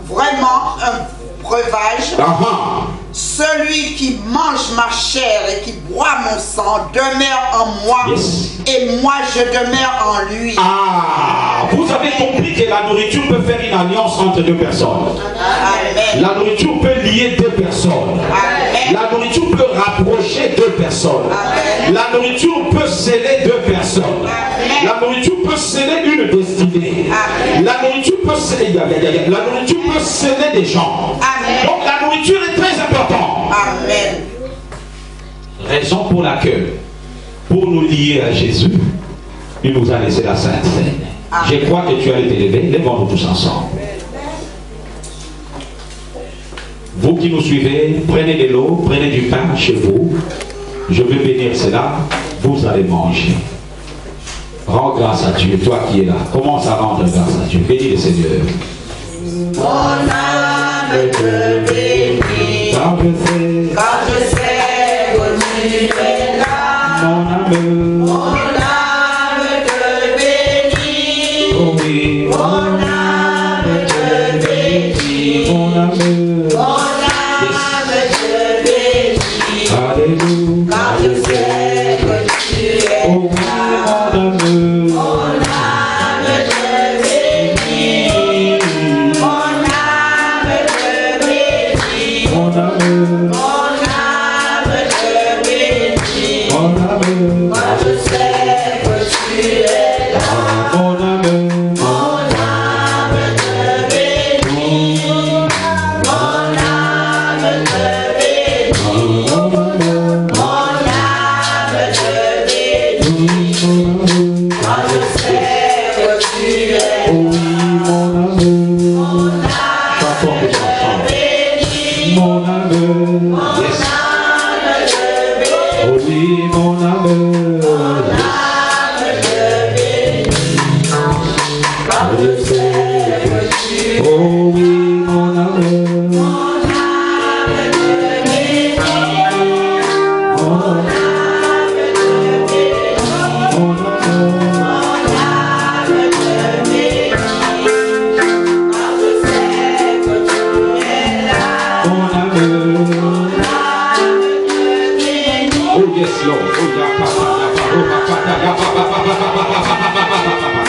vraiment un breuvage. Celui qui mange ma chair et qui boit mon sang demeure en moi. Et moi je demeure en lui. Ah, vous avez compris que la nourriture peut faire une alliance entre deux personnes. Amen. La nourriture peut lier deux personnes. Amen. La nourriture peut rapprocher deux personnes. Amen. La nourriture peut sceller deux personnes. Amen. La nourriture peut sceller une destinée. Amen. La nourriture peut sceller, la nourriture peut sceller des gens. Amen. Donc la nourriture est très importante. Amen. Raison pour laquelle, pour nous lier à Jésus, il nous a laissé la Sainte Seine. Je crois que tu allais te lever. Lèvons-nous tous ensemble. Vous qui nous suivez, prenez de l'eau, prenez du pain chez vous. Je vais bénir cela. Vous allez manger. Rends grâce à Dieu, toi qui es là. Commence à rendre grâce à Dieu. Bénis le Seigneur. Mon âme te bénit. Quand je sais que tu es là. mon âme te bénit. oh oui, Mon âme te bénit. mon amour. Mon âme te bénit. Alléluia. Car je sais que tu es Oh oui, là. mon amour. Mon âme te bénit. Mon âme te bénit. Mon amour. Mon âme te bénit. Mon amour. Moi je sais que tu es là. Mon amour. Mon âme te bénit. Mon âme te bénit. Mon amour. Mon âme te bénit. Moi je sais que tu es Oh oui, mon amour. Chantons tous ensemble. Mon amour. Yes. Oh oui, mon amour. Je sais que tu- Oh oui, mon amour. Mon amour. Oh yes, Lord. Oh ya papa, ya papa, oh papa, ya papa, papa, papa, papa, papa, papa.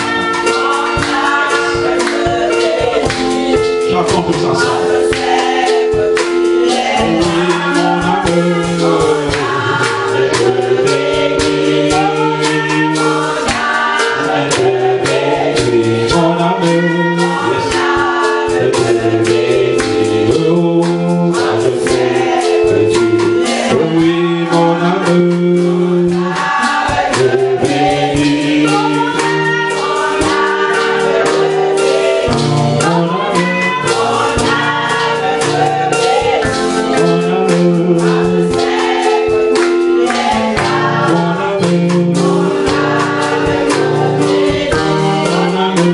Chantons tous ensemble. Oh oui, mon amour. Mon amour. Yes. Oh, je sais que tu es. Oh oui, mon amour. Je bénis. Mon amour.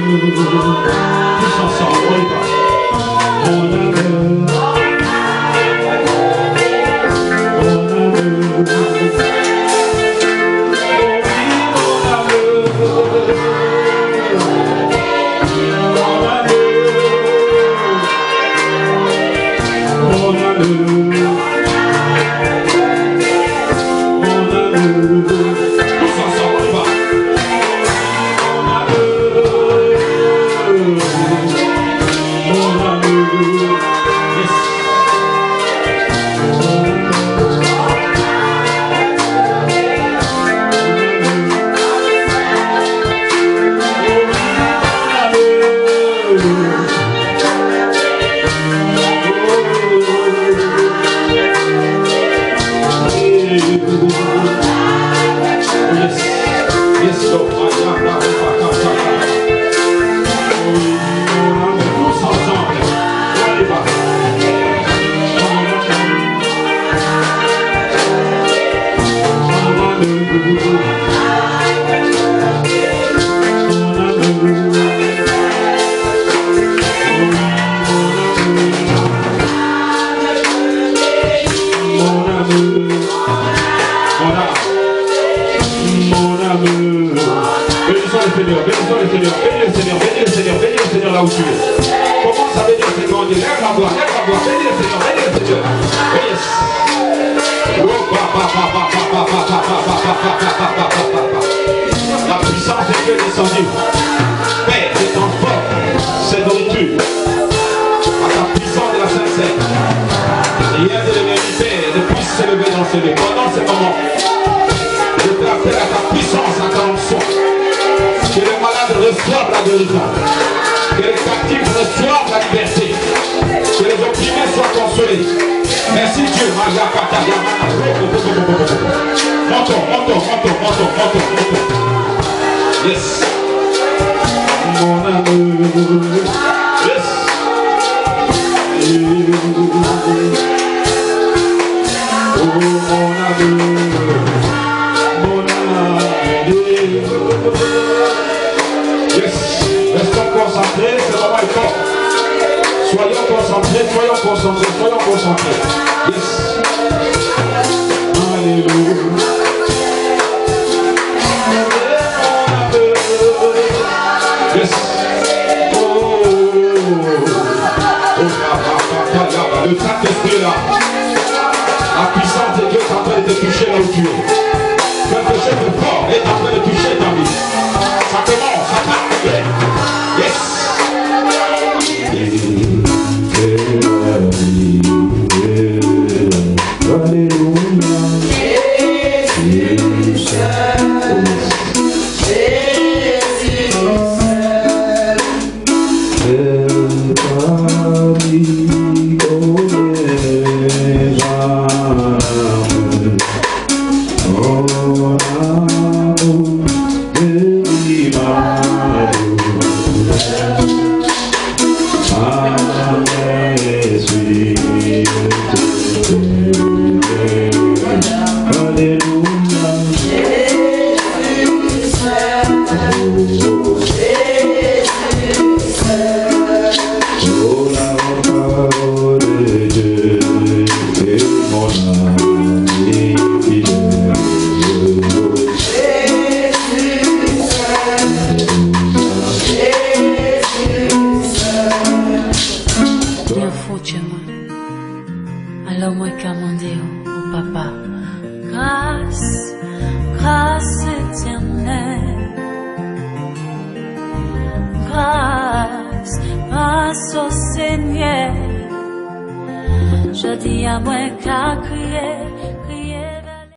Tous ensemble, on y va. Mon amour. Je dis à moi qu'à crier,